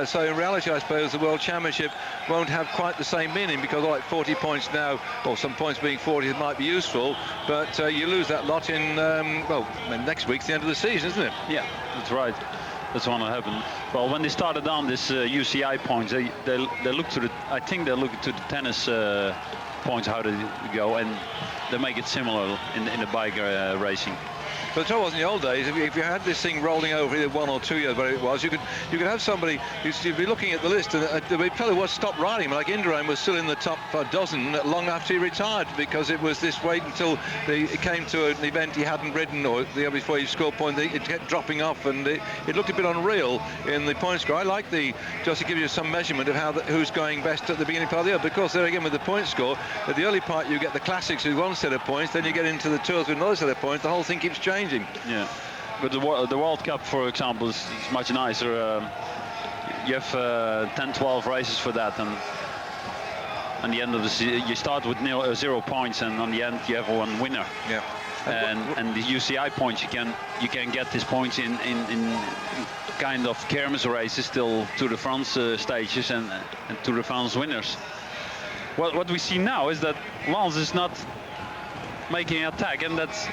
So in reality, I suppose the World Championship won't have quite the same meaning, because like 40 points now, or some points being 40, might be useful, but you lose that lot in, well, next week's the end of the season, isn't it? Yeah, that's right. That's what happened. Well, when they started on this UCI points, they look to the, I think they look to the tennis points, how they go, and they make it similar in the bike racing. But the trouble was in the old days, if you had this thing rolling over either 1 or 2 years, whatever it was, you could have somebody, you'd be looking at the list, and they'd probably was stopped riding. Like Indurain was still in the top dozen long after he retired, because it was this wait until it came to an event he hadn't ridden, or the year before he scored points, it kept dropping off, and it looked a bit unreal in the point score. I like just to give you some measurement of who's going best at the beginning part of the year, because there again with the point score, at the early part you get the classics with one set of points, then you get into the tours with another set of points, the whole thing keeps changing. Yeah, but the World Cup, for example, is much nicer. You have 10, 12 races for that, and at the end of the season, you start with 0 points, and on the end you have one winner. Yeah. And the UCI points, you can get these points in kind of kermis races, still Tour de France stages and Tour de France winners. What we see now is that Lance is not making an attack, and that's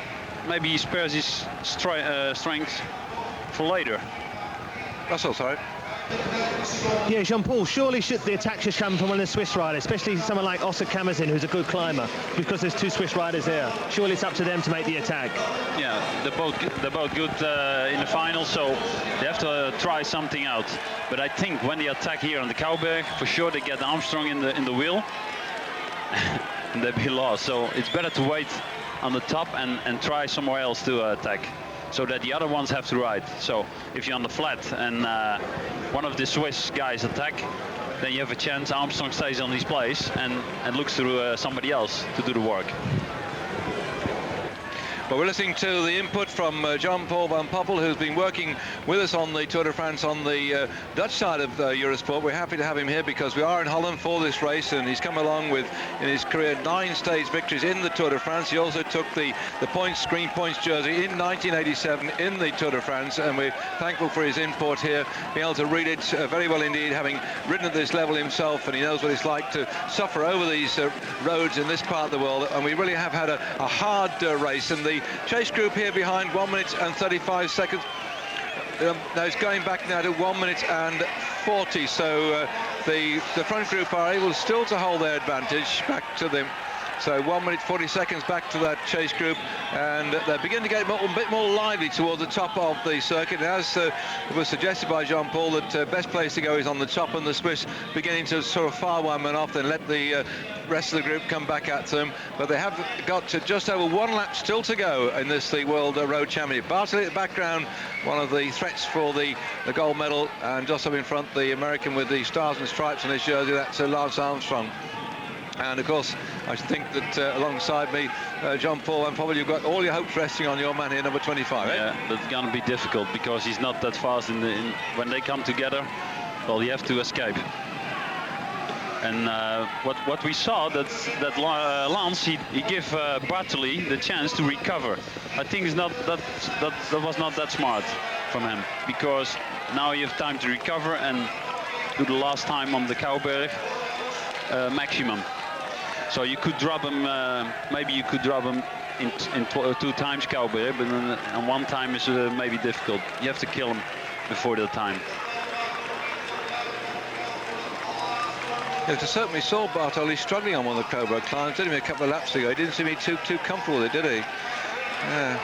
maybe he spares his strength for later. That's all right. Yeah, Jean-Paul, surely the attack should come from one of the Swiss riders, especially someone like Oscar Kamazin, who's a good climber, because there's 2 Swiss riders there. Surely it's up to them to make the attack. Yeah, they're both good in the final, so they have to try something out. But I think when they attack here on the Kouberg, for sure they get Armstrong in the wheel, and they'll be lost. So it's better to wait on the top and try somewhere else to attack, so that the other ones have to ride. So if you're on the flat and one of the Swiss guys attack, then you have a chance Armstrong stays on his place and looks through somebody else to do the work. Well, we're listening to the input from Jean-Paul van Poppel, who's been working with us on the Tour de France on the Dutch side of Eurosport. We're happy to have him here because we are in Holland for this race, and he's come along with, in his career, 9 stage victories in the Tour de France. He also took the green points jersey in 1987 in the Tour de France, and we're thankful for his input here, being able to read it very well indeed, having ridden at this level himself, and he knows what it's like to suffer over these roads in this part of the world. And we really have had a hard race, and the chase group here behind 1 minute and 35 seconds. Now it's going back now to 1 minute and 40, so the front group are able still to hold their advantage back to them. So 1 minute 40 seconds back to that chase group, and they're beginning to get a bit more lively towards the top of the circuit. As was suggested by Jean-Paul, that best place to go is on the top, and the Swiss beginning to sort of fire one man off, then let the rest of the group come back at them. But they have got to just over 1 lap still to go in this the World Road Championship. Bartley at the background, one of the threats for the gold medal, and just up in front the American with the stars and stripes on his jersey, that's Lance Armstrong. And of course, I think that alongside me, Jean-Paul, and probably you've got all your hopes resting on your man here, number 25. Yeah, that's going to be difficult because he's not that fast when they come together. Well, you have to escape. And what we saw that Lance he gave Bartley the chance to recover. I think it's not that was not that smart from him, because now you have time to recover and do the last time on the Kouberg maximum. So you could drop him, maybe you could drop him in 2 times Kouberg, but on 1 time is maybe difficult. You have to kill him before the time. Yes, I certainly saw Bartoli struggling on one of the Kouberg climbs, didn't he, a couple of laps ago? He didn't seem too comfortable with it, did he? Yeah.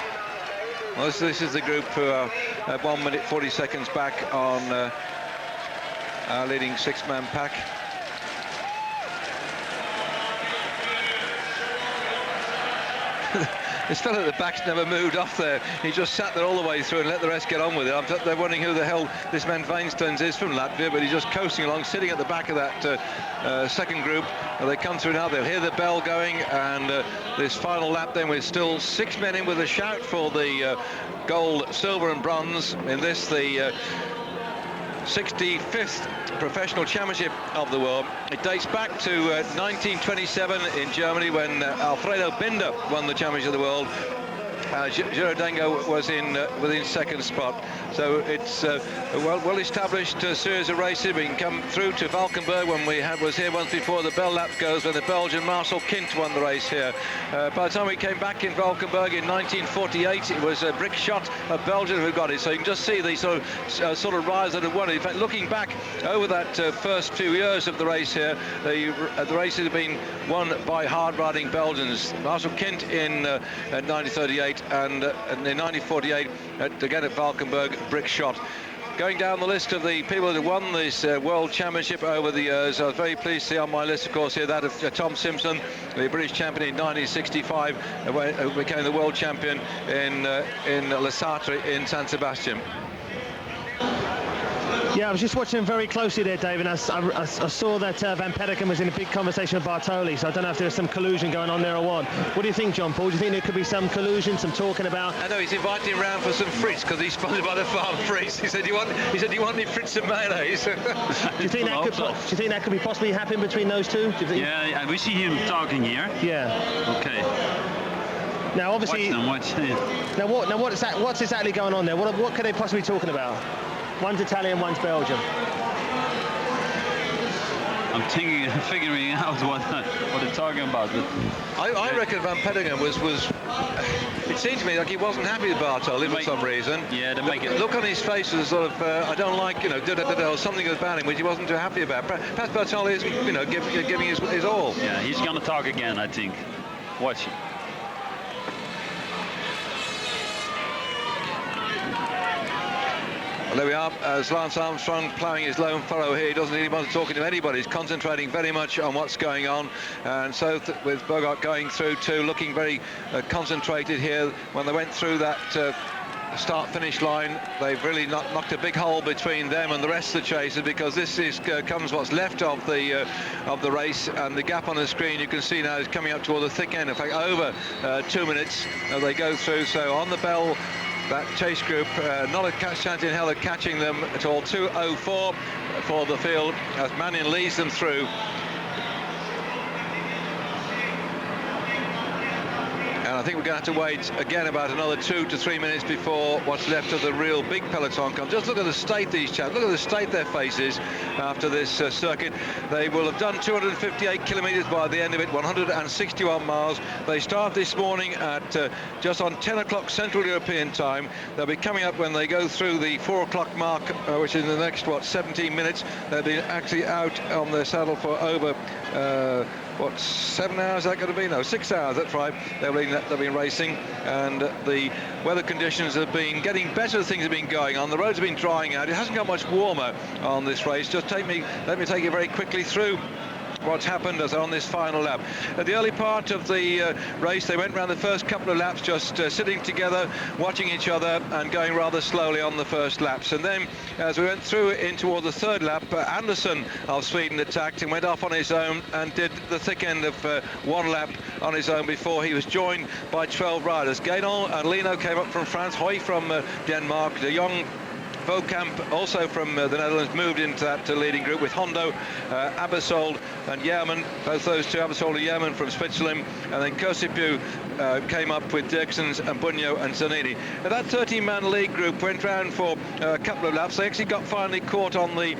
Well, this is the group who are 1 minute 40 seconds back on our leading 6-man pack. This fellow at the back's never moved off there. He just sat there all the way through and let the rest get on with it. They're wondering who the hell this man Veinsteins is from Latvia, but he's just coasting along, sitting at the back of that second group. They come through now, they'll hear the bell going, and this final lap then with still 6 men in with a shout for the gold, silver and bronze. In this, the 65th professional championship of the world. It dates back to 1927 in Germany when Alfredo Binder won the championship of the world. Giro Dengo was within second spot. So it's a well-established series of races. We can come through to Valkenburg when was here once before. The bell lap goes when the Belgian Marcel Kint won the race here. By the time we came back in Valkenburg in 1948, it was a brick shot of Belgium who got it. So you can just see the sort of riders that have won it. In fact, looking back over that first few years of the race here, the races have been won by hard-riding Belgians. Marcel Kint in 1938 and in 1948 again at Valkenburg, brick shot. Going down the list of the people that have won this World Championship over the years, I was very pleased to see on my list, of course, here that of Tom Simpson, the British champion in 1965, who became the world champion in Le Sartre in San Sebastian. Yeah, I was just watching him very closely there, David. I saw that Van Petegem was in a big conversation with Bartoli, so I don't know if there's some collusion going on there or what. What do you think, John Paul? Do you think there could be some collusion, some talking about? I know he's inviting him round for some frites because he's sponsored by the Farm Frites. He said, "Do you want any frites and mayonnaise?" Do you think that could be possibly happening between those two? Do you think? Yeah, we see him talking here. Yeah. Okay. Now, obviously. Watch them. Now, what's exactly going on there? What could they possibly be talking about? One's Italian, one's Belgian. I'm figuring out what they're talking about. But I reckon Van Petegem was. It seemed to me like he wasn't happy with Bartoli for some reason. Yeah, to make it. Look on his face was sort of I don't like, or something about him which he wasn't too happy about. Perhaps Bartoli isn't, giving his all. Yeah, he's going to talk again, I think. Watch it. Well, there we are, as Lance Armstrong ploughing his lone furrow here. He doesn't really want to talk to anybody. He's concentrating very much on what's going on. And so with Bogart going through too, looking very concentrated here. When they went through that start-finish line, they've really knocked a big hole between them and the rest of the chasers, because this comes what's left of the race, and the gap on the screen you can see now is coming up toward the thick end. In fact, over 2 minutes as they go through. So on the bell, that chase group, not a chance in hell of catching them at all. 2:04 for the field as Mannion leads them through. And I think we're going to have to wait again about another 2 to 3 minutes before what's left of the real big peloton comes. Just look at the state these chaps, look at the state their faces after this circuit. They will have done 258 kilometres by the end of it, 161 miles. They start this morning at just on 10 o'clock Central European time. They'll be coming up when they go through the 4 o'clock mark, which is in the next, 17 minutes. They'll be actually out on their saddle for over 7 hours is that going to be? No, 6 hours, that's right. They've been racing, and the weather conditions have been getting better as things have been going on. The roads have been drying out. It hasn't got much warmer on this race. Let me take you very quickly through what's happened as on this final lap. At the early part of the race, they went around the first couple of laps just sitting together, watching each other and going rather slowly on the first laps. And then as we went through in toward the third lap, Anderson of Sweden attacked and went off on his own and did the thick end of one lap on his own before he was joined by 12 riders. Guénon and Lino came up from France, Hoy from Denmark, de Jong, Vaucamp, also from the Netherlands, moved into that leading group with Hondo, Abersold and Jerman, both those two, Abersold and Jerman from Switzerland, and then Kosipu came up with Dirksens and Bunyo and Zanini. Now, that 13-man lead group went round for a couple of laps. They actually got finally caught on the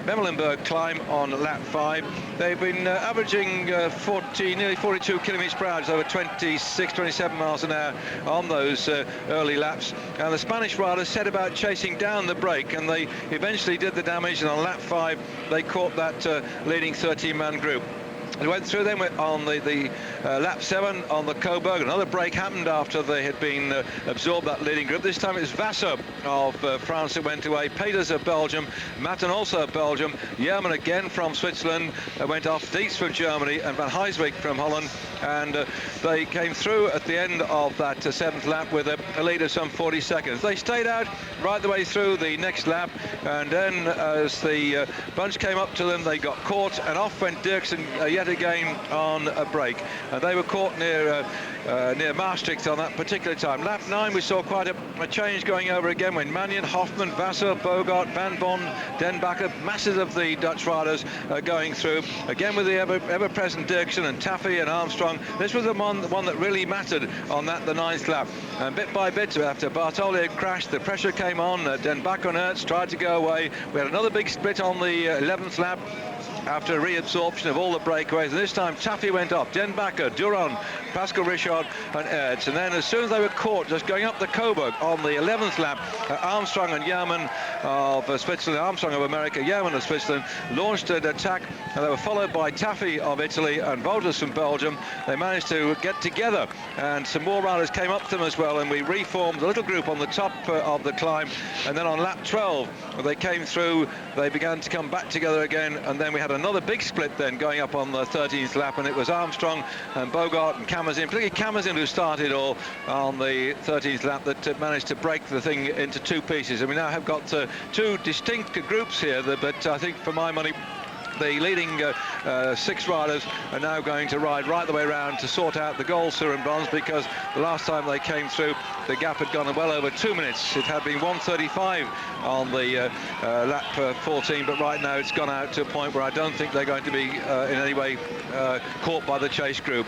Memelenburg climb on lap 5. They've been averaging nearly 42 kilometres per hour, over 26, 27 miles an hour on those early laps. And the Spanish riders set about chasing down the break, and they eventually did the damage, and on lap 5 they caught that leading 13-man group. They went through them on the lap 7 on the Coburg. Another break happened after they had been absorbed, that leading group. This time it was Vasseur of France that went away, Peters of Belgium, Matten also of Belgium, Jerman again from Switzerland, went off, Dietz from Germany and Van Heijswijk from Holland, and they came through at the end of that 7th lap with a lead of some 40 seconds. They stayed out right the way through the next lap, and then as the bunch came up to them, they got caught, and off went Dirksen yet again on a break. They were caught near Maastricht on that particular time. Lap 9, we saw quite a change going over again when Mannion, Hoffman, Vassar, Bogart, Van Bon, Den Bakker, masses of the Dutch riders going through. Again with the ever-present Dirksen and Taffy and Armstrong. This was the one that really mattered on that, the 9th lap. And bit by bit, after Bartoli had crashed, the pressure came on. Den Bakker and Ertz tried to go away. We had another big split on the 11th lap after reabsorption of all the breakaways, and this time Taffy went off, Den Bakker, Duron, Pascal Richard and Ertz, and then as soon as they were caught just going up the Coburg on the 11th lap, Armstrong and Yarman of Switzerland, Armstrong of America, Yarman of Switzerland launched an attack, and they were followed by Taffy of Italy and Wouters from Belgium. They managed to get together, and some more riders came up to them as well, and we reformed a little group on the top of the climb, and then on lap 12 they came through, they began to come back together again, and then we had another big split then going up on the 13th lap, and it was Armstrong and Bogart and Kamazin, particularly Kamazin, who started all on the 13th lap, that managed to break the thing into two pieces. And we now have got two distinct groups here, but I think for my money the leading 6 riders are now going to ride right the way around to sort out the gold, silver and bronze, because the last time they came through the gap had gone well over 2 minutes. It had been 1:35 on the lap 14, but right now it's gone out to a point where I don't think they're going to be in any way caught by the chase group.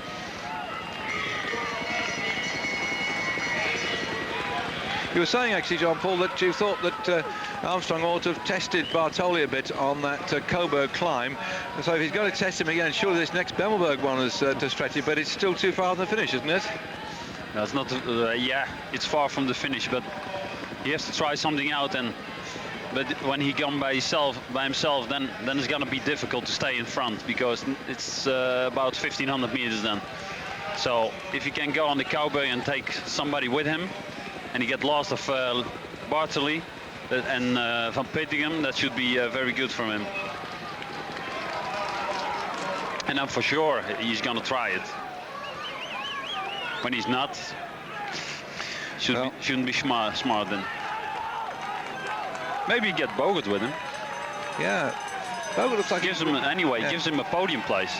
You were saying actually, John Paul, that you thought that Armstrong ought to have tested Bartoli a bit on that Coburg climb. So if he's got to test him again, surely this next Valkenburg one is to stretch it, but it's still too far from the finish, isn't it? No, it's not. Yeah, it's far from the finish, but he has to try something out. But when he gone by himself, then it's gonna be difficult to stay in front, because it's about 1,500 meters then. So if he can go on the Coburg and take somebody with him, and he get lost of Bartoli and Van Petegem, that should be very good for him. And then for sure he's gonna try it. When he's not, shouldn't be smart then. Maybe get Bogart with him. Yeah, Bogart looks like gives him a podium place.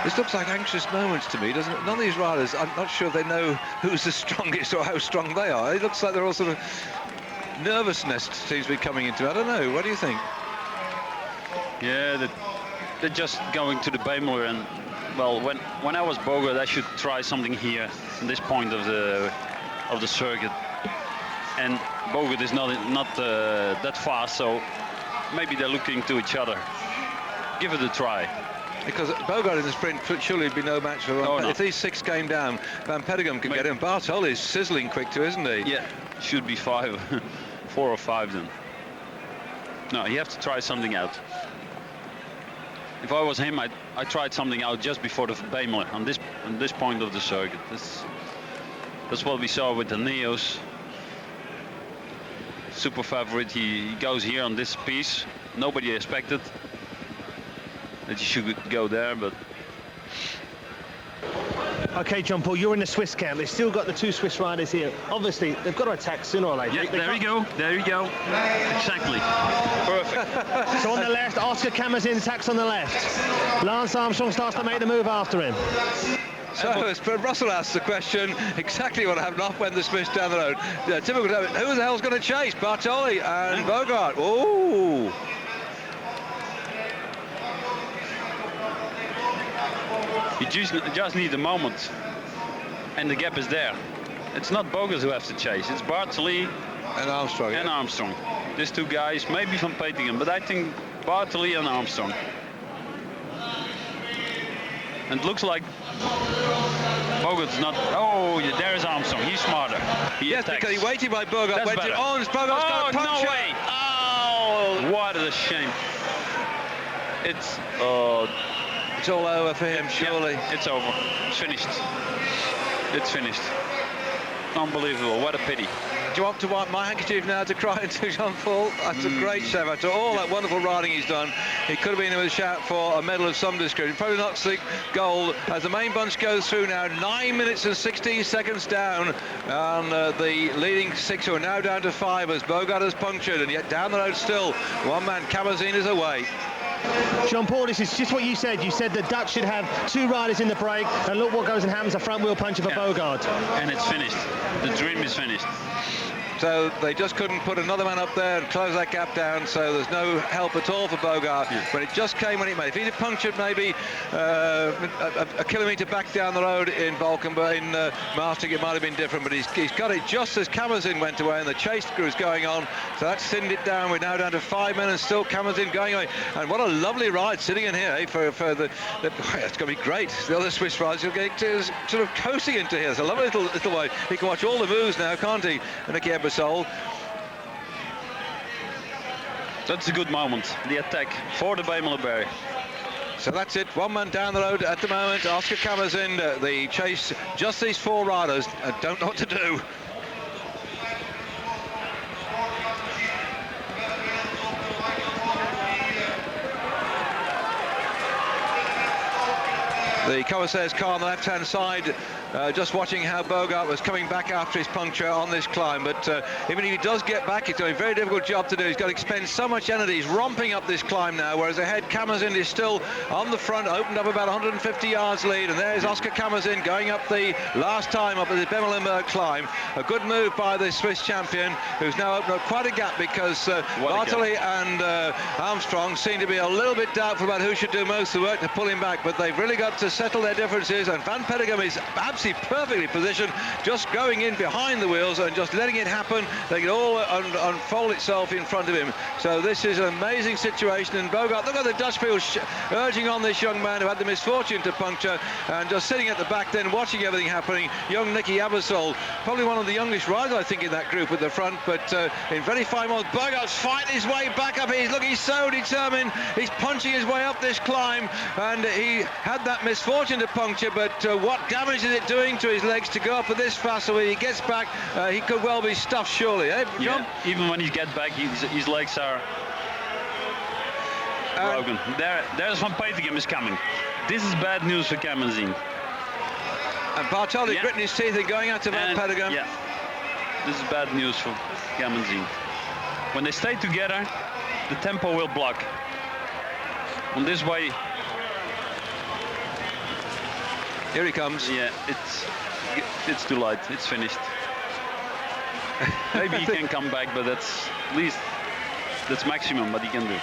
This looks like anxious moments to me, doesn't it? None of these riders, I'm not sure they know who's the strongest or how strong they are. It looks like they're all sort of nervousness seems to be coming into it. I don't know. What do you think? Yeah, they're just going to the Beemler, and well, when I was Bogart, I should try something here at this point of the circuit. And Bogart is not that fast, so maybe they're looking to each other. Give it a try. Because Bogart in the sprint surely would be no match for Van. If these 6 came down, Van Petegem could get him. Bartoli's sizzling quick too, isn't he? Yeah, should be 4 or 5 then. No, you have to try something out. If I was him, I tried something out just before the Beemler on this point of the circuit. That's what we saw with the Neos. Super favorite, he goes here on this piece. Nobody expected that you should go there, but... Okay, John Paul, you're in the Swiss camp. They've still got the 2 Swiss riders here. Obviously, they've got to attack sooner or later. Yeah, there you go. Exactly. Perfect. So on the left, Oscar Kamazin attacks on the left. Lance Armstrong starts to make the move after him. So as Russell asked the question, exactly what happened off when the Smiths down the road. Typical, who the hell's going to chase? Bartoli and Bogart. Ooh. You just need a moment, and the gap is there. It's not Bogart who has to chase, it's Bartoli and Armstrong. And Armstrong. These 2 guys, maybe Van Petegem, but I think Bartoli and Armstrong. And it looks like Bogart's not... Oh, yeah, there is Armstrong. He's smarter. Yes, because he waited by Bogart. That's better. Oh, Bogart's got a punch. No way. Oh, what a shame. It's all over for him, surely. Yeah, it's over. It's finished. It's finished. Unbelievable. What a pity. you want to wipe my handkerchief now to cry into, Jean-Paul? That's a great show. After all that wonderful riding he's done, he could have been in with a shout for a medal of some description. Probably not the gold as the main bunch goes through now. 9 minutes and 16 seconds down on the leading 6, who are now down to 5 as Bogart has punctured, and yet down the road still, one man, Kamazin, is away. Jean-Paul, this is just what you said. You said the Dutch should have 2 riders in the break, and look what goes and happens, a front wheel puncher for Bogart. And it's finished. The dream is finished. So they just couldn't put another man up there and close that gap down, so there's no help at all for Bogart. But it just came when it made. If he'd have punctured maybe a kilometre back down the road in Valkenburg, in Maastricht, it might have been different, but he's got it just as Kamazin went away and the chase crew is going on, so that's thinned it down. We're now down to 5 men and still Kamazin going away. And what a lovely ride sitting in here, for the it's going to be great. The other Swiss riders will get sort of coasting into here. It's a lovely little way. He can watch all the moves now, can't he? And Nicky Ebersol. That's a good moment, the attack for the Bemelenberg. So that's it, one man down the road at the moment, Oscar Kamazin, the chase, just these 4 riders, don't know what to do. The Commissaire's car on the left-hand side, just watching how Bogart was coming back after his puncture on this climb. But even if he does get back, it's a very difficult job to do. He's got to expend so much energy. He's romping up this climb now, whereas ahead Kamazin is still on the front, opened up about 150 yards lead. And there's Oscar Kamazin going up the last time up at the Bemelenberg climb. A good move by the Swiss champion, who's now opened up quite a gap because Bartoli and Armstrong seem to be a little bit doubtful about who should do most of the work to pull him back. But they've really got to settle their differences, and Van Petegem is absolutely perfectly positioned, just going in behind the wheels and just letting it happen. They can all unfold itself in front of him. So this is an amazing situation, and Bogart, look at the Dutch people urging on this young man who had the misfortune to puncture, and just sitting at the back then watching everything happening. Young Nicky Ebersol, probably one of the youngest riders I think in that group at the front, but in very fine moments, Bogart's fighting his way back up. He's so determined. He's punching his way up this climb, and he had that misfortune to puncture, but what damage is it doing to his legs to go up at this fast? So when he gets back, he could well be stuffed, surely, eh, John? Yeah, even when he gets back, his legs are broken. There's Van Petegem is coming. This is bad news for Kamazin. And Bartoli gritting his teeth and going out to Van Petegem. Yeah, this is bad news for Kamazin. When they stay together, the tempo will block. On this way, here he comes. Yeah, it's too late. It's finished. Maybe he can come back, but that's at least that's maximum what he can do.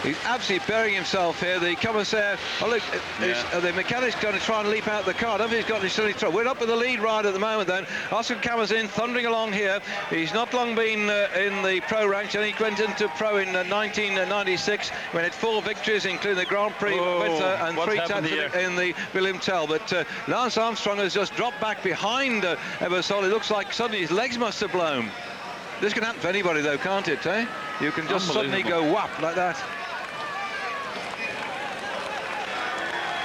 He's absolutely burying himself here. The commissaire, oh look, the mechanic's going to try and leap out the car. I don't think he's got any silly trouble. We're up with the lead rider at the moment then. Oscar Kamazin thundering along here. He's not long been in the pro ranks, and he went into pro in 1996 when he had 4 victories, including the Grand Prix winter and 3 times in the William Tell. But Lance Armstrong has just dropped back behind Ebersol. It looks like suddenly his legs must have blown. This can happen to anybody though, can't it, eh? You can just suddenly go whap like that.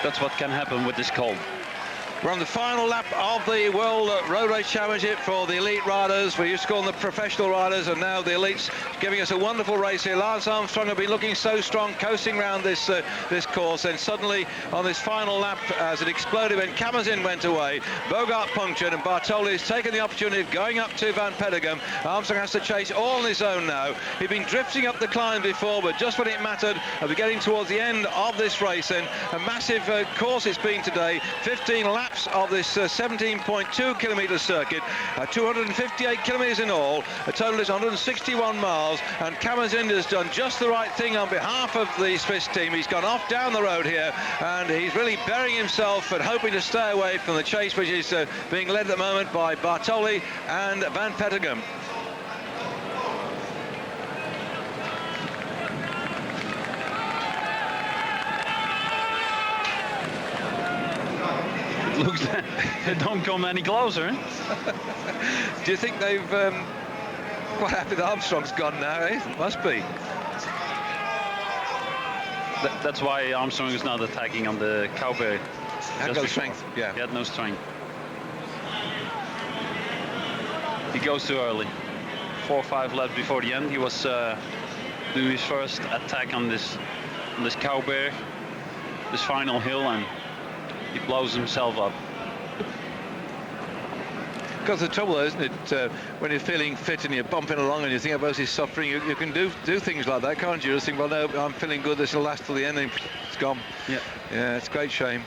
That's what can happen with this cold. We're on the final lap of the World Road Race Championship for the elite riders. We used to call them the professional riders, and now the elites, giving us a wonderful race here. Lance Armstrong have been looking so strong, coasting around this course, and suddenly on this final lap, as it exploded when Kamazin went away, Bogart punctured, and Bartoli has taken the opportunity of going up to Van Petegem. Armstrong has to chase all on his own now. He'd been drifting up the climb before, but just when it mattered, we're getting towards the end of this race, and a massive course it's been today. 15 laps of this 17.2 kilometre circuit, 258 kilometres in all. A total is 161 miles, and Kamazin has done just the right thing on behalf of the Swiss team. He's gone off down the road here, and he's really burying himself and hoping to stay away from the chase, which is being led at the moment by Bartoli and Van Petegem. Looks they don't come any closer. Do you think they've quite happy that Armstrong's gone now, eh? Must be. That's why Armstrong is not attacking on the Cowberry. Had no strength. Yeah. He had no strength. he goes too early. 4 or 5 laps before the end, he was doing his first attack on this Cowberg, this final hill, and he blows himself up. Because the trouble, isn't it, when you're feeling fit and you're bumping along and you think about his suffering, you can do things like that, can't you? Just think, well, no, I'm feeling good, this will last till the end, and it's gone. Yeah. Yeah, it's a great shame.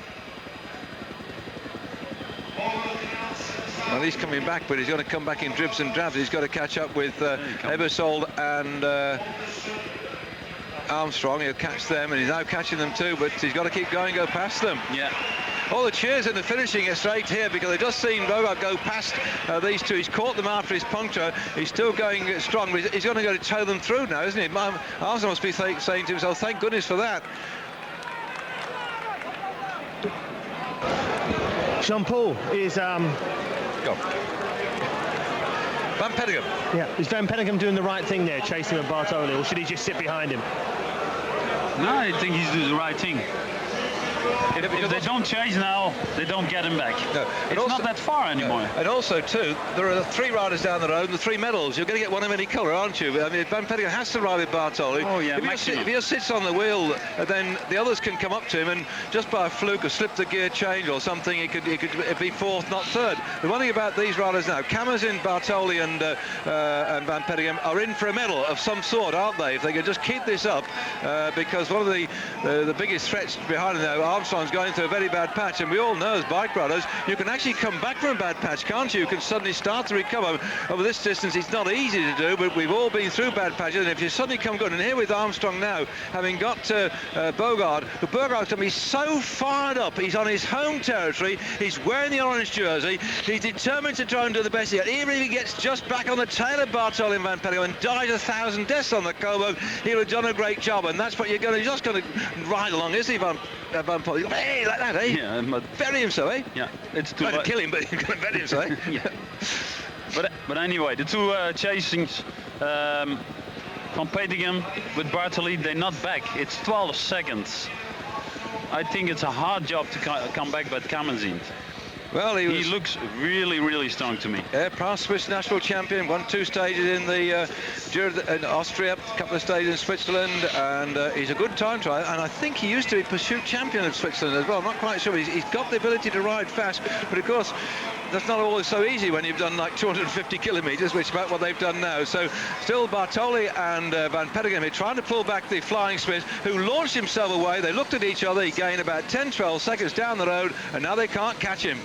Well, he's coming back, but he's going to come back in dribs and drabs. He's got to catch up with Ebersold and Armstrong. He'll catch them, and he's now catching them too, but he's got to keep going, go past them. Yeah. All the cheers in the finishing are straight here, because they've just seen Bogart go past these two. He's caught them after his puncture. He's still going strong, but he's going to go to tow them through now, isn't he? Armstrong must be saying to himself, thank goodness for that. Jean-Paul is... Go. Van Petegem. Yeah, is Van Petegem doing the right thing there, chasing with Bartoli, or should he just sit behind him? No, I think he's doing the right thing. If they don't chase now, they don't get him back. No. It's also, not that far anymore. No. And also, too, there are 3 riders down the road and the 3 medals. You're going to get one of any colour, aren't you? I mean, Van Petegem has to ride with Bartoli. Oh, yeah, if he just sits on the wheel, then the others can come up to him, and just by a fluke or slip the gear change or something, he could be 4th, not 3rd. The one thing about these riders now, Kamazin, Bartoli and Van Petegem are in for a medal of some sort, aren't they? If they could just keep this up, because one of the biggest threats behind them now, Armstrong's going through a very bad patch, and we all know as bike riders, you can actually come back from a bad patch, can't you? You can suddenly start to recover. Over this distance, it's not easy to do, but we've all been through bad patches, and if you suddenly come good, and here with Armstrong now, having got Bogart's going to be so fired up. He's on his home territory, he's wearing the orange jersey, he's determined to try and do the best he can. Even if he gets just back on the tail of Bartoli and Van Petegem and dies 1,000 deaths on the Coburg, he'll have done a great job, and that's what you're just going to ride along, isn't he, Van Petegem? Hey, like that, eh? Yeah, but bury him so, eh? Yeah, it's too much. Not to kill him, but you're going to bury him so, eh? Yeah. But anyway, the 2 chasings from Petegem with Bartoli, they're not back. It's 12 seconds. I think it's a hard job to come back, but Kamazin. Well, he looks really, really strong to me. Yeah, past Swiss national champion, won 2 stages in the in Austria, a couple of stages in Switzerland, and he's a good time trier. And I think he used to be pursuit champion of Switzerland as well. I'm not quite sure. He's got the ability to ride fast, but of course, that's not always so easy when you've done like 250 kilometres, which is about what they've done now. So still Bartoli and Van Petegem here trying to pull back the Flying Swiss, who launched himself away. They looked at each other. He gained about 10-12 seconds down the road, and now they can't catch him.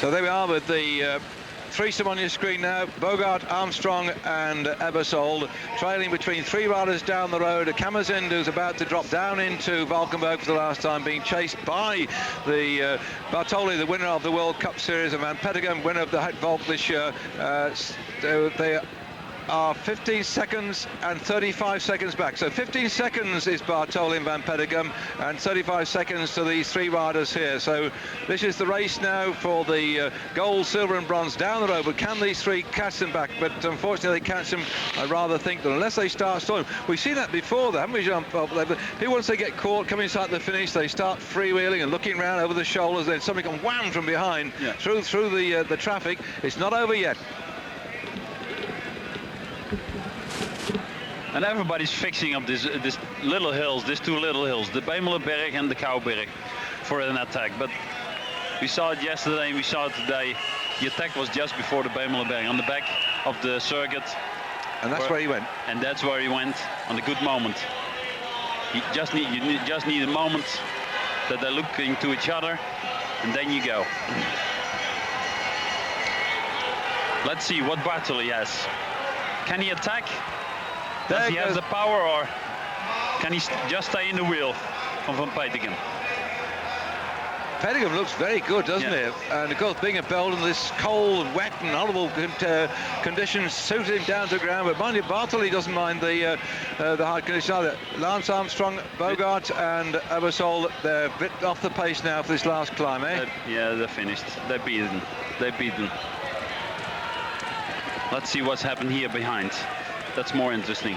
So there we are with the threesome on your screen now. Bogart, Armstrong and Ebersold trailing between 3 riders down the road. Kamazin, who's about to drop down into Valkenburg for the last time, being chased by the Bartoli, the winner of the World Cup Series, and Van Petegem, winner of the Het Valk this year. They are 15 seconds and 35 seconds back. So 15 seconds is Bartoli and Van Petegem, and 35 seconds to these 3 riders here. So this is the race now for the gold, silver and bronze down the road. But can these 3 catch them back? But unfortunately they catch them, I rather think, that unless they start stalling. We've seen that before, haven't we, Jean-Paul? Once they get caught coming inside the finish, they start freewheeling and looking around over the shoulders, then something can wham from behind through the traffic. It's not over yet. And everybody's fixing up these little hills, these 2 little hills, the Bemelenberg and the Cowberg, for an attack. But we saw it yesterday and we saw it today. The attack was just before the Bemelenberg, on the back of the circuit. And that's where he went. And that's where he went, on a good moment. You just need a moment that they're looking to each other, and then you go. Let's see what Bartoli has. Can he attack? Does he have the power, or can he just stay in the wheel from Van Petegem? Petegem looks very good, doesn't he? And of course, being a Belgian, this cold and wet and horrible conditions suited him down to the ground. But mind you, Bartoli doesn't mind the hard conditions either. Lance Armstrong, Bogart and Ebersold, they're a bit off the pace now for this last climb, eh? Yeah, they're finished. They're beaten. They're beaten. Let's see what's happened here behind. That's more interesting.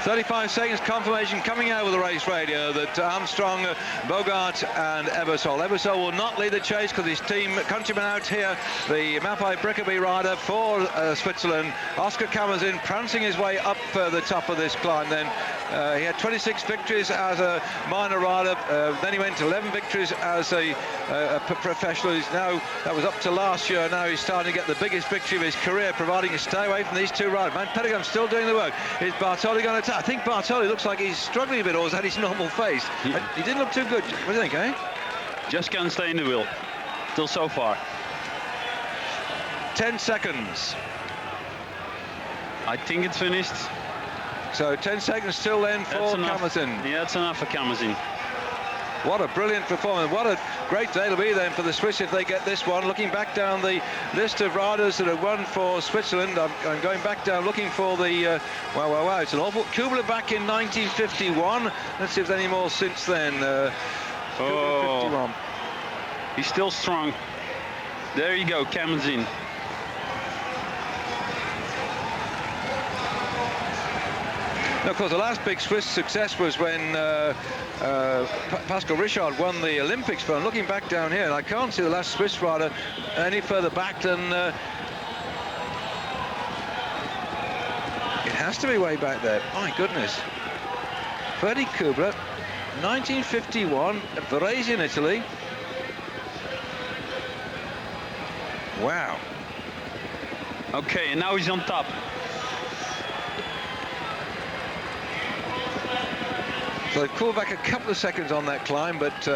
35 seconds confirmation coming out of the race radio that Armstrong, Bogart and Ebersol. Ebersol will not lead the chase because his team countryman out here, the Mapai Brickaby rider for Switzerland, Oscar Kamazin, prancing his way up the top of this climb. Then he had 26 victories as a minor rider, then he went to 11 victories as a professional. He's now, that was up to last year, now he's starting to get the biggest victory of his career, providing a stay away from these two riders. Van Petegem still doing the work. Is Bartoli going to attack? I think Bartoli looks like he's struggling a bit, or is that his normal face? He didn't look too good. What do you think, eh? Just can't stay in the wheel. Still so far. 10 seconds. I think it's finished. So 10 seconds still then for Kamazin. Yeah, that's enough for Kamazin. What a brilliant performance. What a great day it'll be then for the Swiss if they get this one. Looking back down the list of riders that have won for Switzerland, I'm going back down looking for the wow, it's an awful Kubler back in 1951. Let's see if there's any more since then. 51. He's still strong. There you go, Kamazin. Now, of course, the last big Swiss success was when Pascal Richard won the Olympics. But I'm looking back down here, and I can't see the last Swiss rider any further back than... it has to be way back there. My goodness. Ferdy Kubler, 1951, at Varese in Italy. Wow. Okay, and now he's on top. So they've pulled back a couple of seconds on that climb, but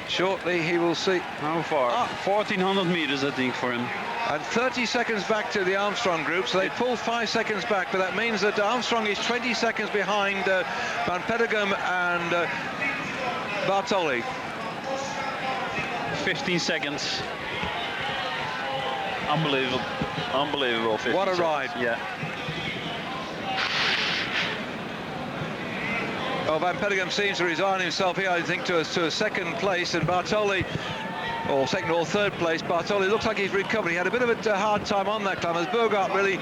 shortly he will see. How far? 1,400 meters, I think, for him. And 30 seconds back to the Armstrong group, so they pulled 5 seconds back, but that means that Armstrong is 20 seconds behind Van Petegem and Bartoli. 15 seconds. Unbelievable. Unbelievable. 15 what a ride. Seconds. Yeah. Well, Van Petegem seems to resign himself here, I think, to a second place, and Bartoli, or second or third place. Bartoli looks like he's recovered. He had a bit of a hard time on that climb as Bogart really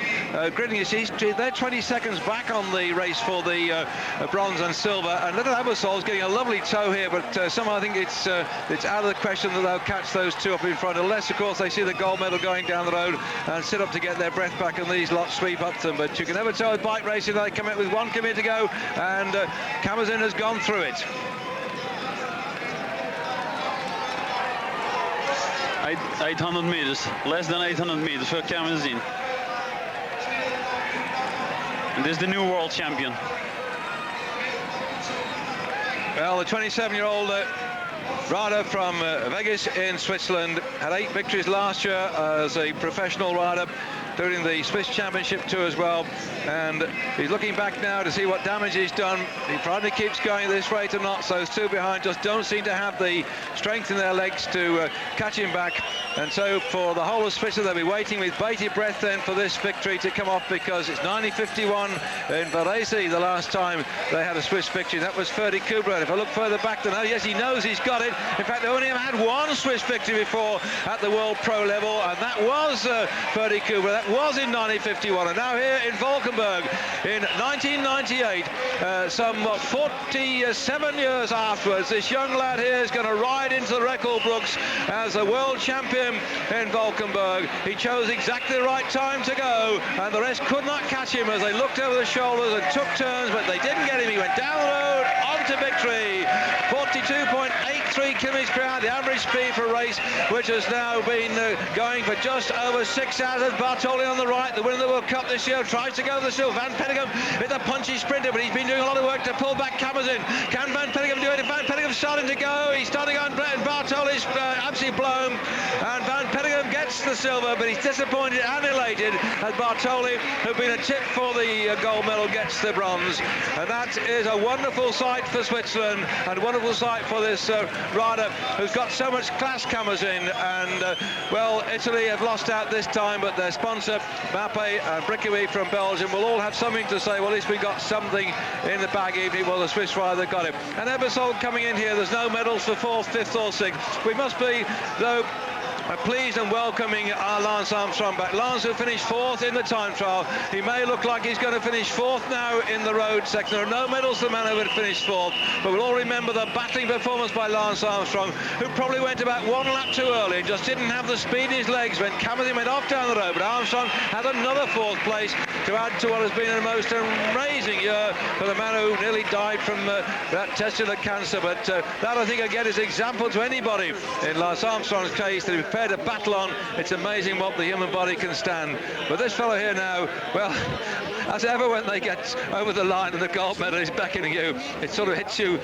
gritting his teeth. They're 20 seconds back on the race for the bronze and silver, and little Ebersol's getting a lovely tow here, but somehow I think it's out of the question that they'll catch those two up in front, unless of course they see the gold medal going down the road and sit up to get their breath back and these lots sweep up to them. But you can never tell with bike racing. They come in with 1 km to go, and Kamazin has gone through it. 800 meters, less than 800 meters for Kamazin. And this is the new world champion. Well, the 27-year-old rider from Vegas in Switzerland had 8 victories last year as a professional rider, including the Swiss Championship too as well, and he's looking back now to see what damage he's done. He probably keeps going at this rate or not, so those two behind just don't seem to have the strength in their legs to catch him back, and so for the whole of Switzerland they'll be waiting with bated breath then for this victory to come off, because it's 1951 in Varese the last time they had a Swiss victory. That was Ferdy Kubler, and if I look further back than that, yes, he knows he's got it. In fact, they only ever had 1 Swiss victory before at the World Pro level, and that was Ferdy Kubler. That was in 1951, and now here in Valkenburg in 1998, some 47 years afterwards, this young lad here is going to ride into the record books as a world champion in Valkenburg. He chose exactly the right time to go, and the rest could not catch him as they looked over the shoulders and took turns, but they didn't get him. He went down the road, on to victory. 42.83 kilometers per hour, the average speed for a race, which has now been going for just over 6 hours. As Bartoli on the right, the winner of the World Cup this year, tries to go to the silver. Van Petegem is a punchy sprinter, but he's been doing a lot of work to pull back Kamazin. Can Van Petegem do it? Van Petegem's starting to go. He's starting to go, and Bartoli's absolutely blown. And Van Petegem gets the silver, but he's disappointed and elated as Bartoli, who'd been a tip for the gold medal, gets the bronze. And that is a wonderful sight for Switzerland, and a wonderful sight for this rider who's got so much class, Kamazin. And well, Italy have lost out this time, but their sponsor Mapai and Brickaby from Belgium will all have something to say. Well, at least we got something in the bag, even if it was a Swiss rider that got it. And Ebersol coming in here, there's no medals for 4th, 5th or 6th. We must be, though, pleased and welcoming Lance Armstrong back. Lance, who finished 4th in the time trial, he may look like he's going to finish 4th now in the road section. There are no medals for the man who had finished 4th, but we'll all remember the battling performance by Lance Armstrong, who probably went about 1 lap too early and just didn't have the speed in his legs when Camerton went off down the road. But Armstrong had another 4th place to add to what has been a most amazing year for the man who nearly died from that testicular cancer. But that, I think, again, is an example to anybody in Lance Armstrong's case that he prepared to battle on. It's amazing what the human body can stand. But this fellow here now, well, as ever when they get over the line and the gold medal is beckoning you, it sort of hits you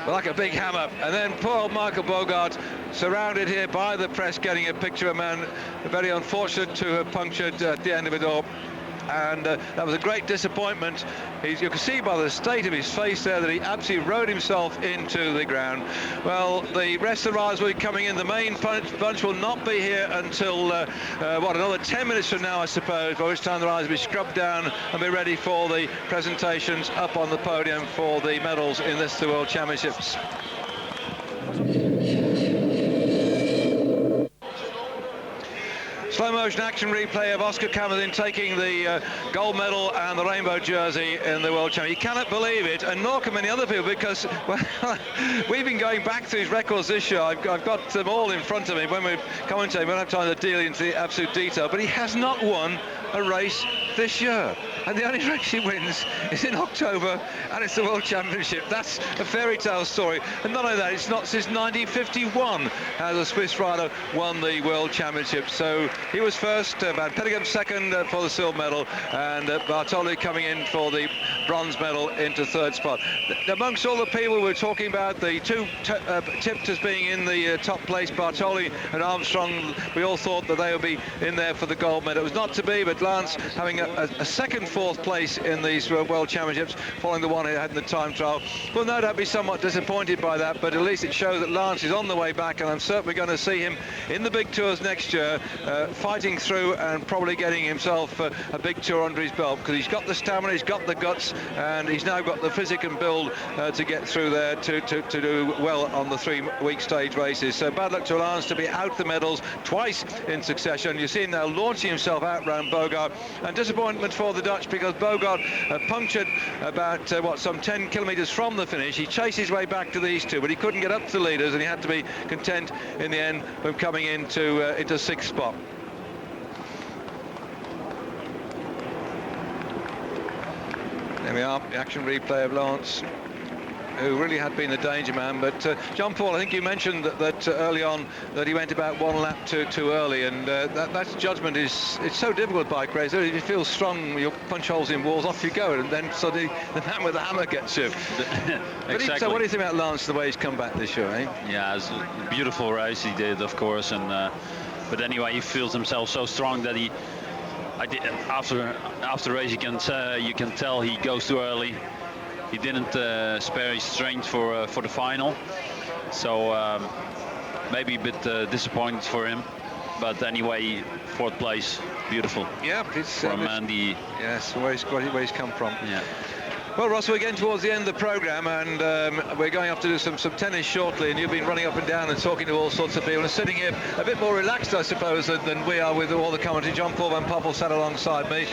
like a big hammer. And then poor old Michael Bogart, surrounded here by the press, getting a picture of a man very unfortunate to have punctured at the end of it all. And that was a great disappointment. You can see by the state of his face there that he absolutely rode himself into the ground. Well, the rest of the riders will be coming in. The main bunch will not be here until, another 10 minutes from now, I suppose, by which time the riders will be scrubbed down and be ready for the presentations up on the podium for the medals in the World Championships. Slow motion action replay of Oscar Camerton taking the gold medal and the rainbow jersey in the World Championship. You cannot believe it, and nor can many other people, because well, we've been going back through his records this year. I've got them all in front of me. When we're commentating, we don't have time to deal into the absolute detail, but he has not won a race this year. And the only race he wins is in October, and it's the World Championship. That's a fairy tale story. And not only that, it's not since 1951 has a Swiss rider won the World Championship. So he was first, Van Petegem second for the silver medal, and Bartoli coming in for the bronze medal into 3rd spot. Amongst all the people we're talking about, the two tipped as being in the top place, Bartoli and Armstrong, we all thought that they would be in there for the gold medal. It was not to be, but Lance having a second 4th place in these World Championships, following the one he had in the time trial. Well, no doubt be somewhat disappointed by that, but at least it shows that Lance is on the way back, and I'm certainly going to see him in the big tours next year, fighting through and probably getting himself a big tour under his belt, because he's got the stamina, he's got the guts, and he's now got the physique and build to get through there to do well on the 3-week stage races. So bad luck to Lance to be out the medals twice in succession. You see him now launching himself out round Bogart, and disappointment for the Dutch, because Bogart punctured about some 10 kilometres from the finish. He chased his way back to these two, but he couldn't get up to the leaders, and he had to be content in the end with coming into 6th spot. There we are, the action replay of Lance, who really had been the danger man. But John Paul, I think you mentioned that early on that he went about 1 lap too early, and that judgment it's so difficult with bike race. If you feel strong, you punch holes in walls, off you go, and then suddenly the man with the hammer gets you. Exactly. So what do you think about Lance, the way he's come back this year, eh? Yeah, it's a beautiful race he did, of course, and but anyway, he feels himself so strong that after the race you can tell he goes too early. He didn't spare his strength for the final, so maybe a bit disappointed for him. But anyway, 4th place, beautiful. Yeah, it's from Andy. Yes, where he's come from. Yeah. Well, Ross, we're getting towards the end of the programme, and we're going off to do some tennis shortly, and you've been running up and down and talking to all sorts of people and sitting here a bit more relaxed, I suppose, than we are with all the commentary. John Paul Van Poppel sat alongside me.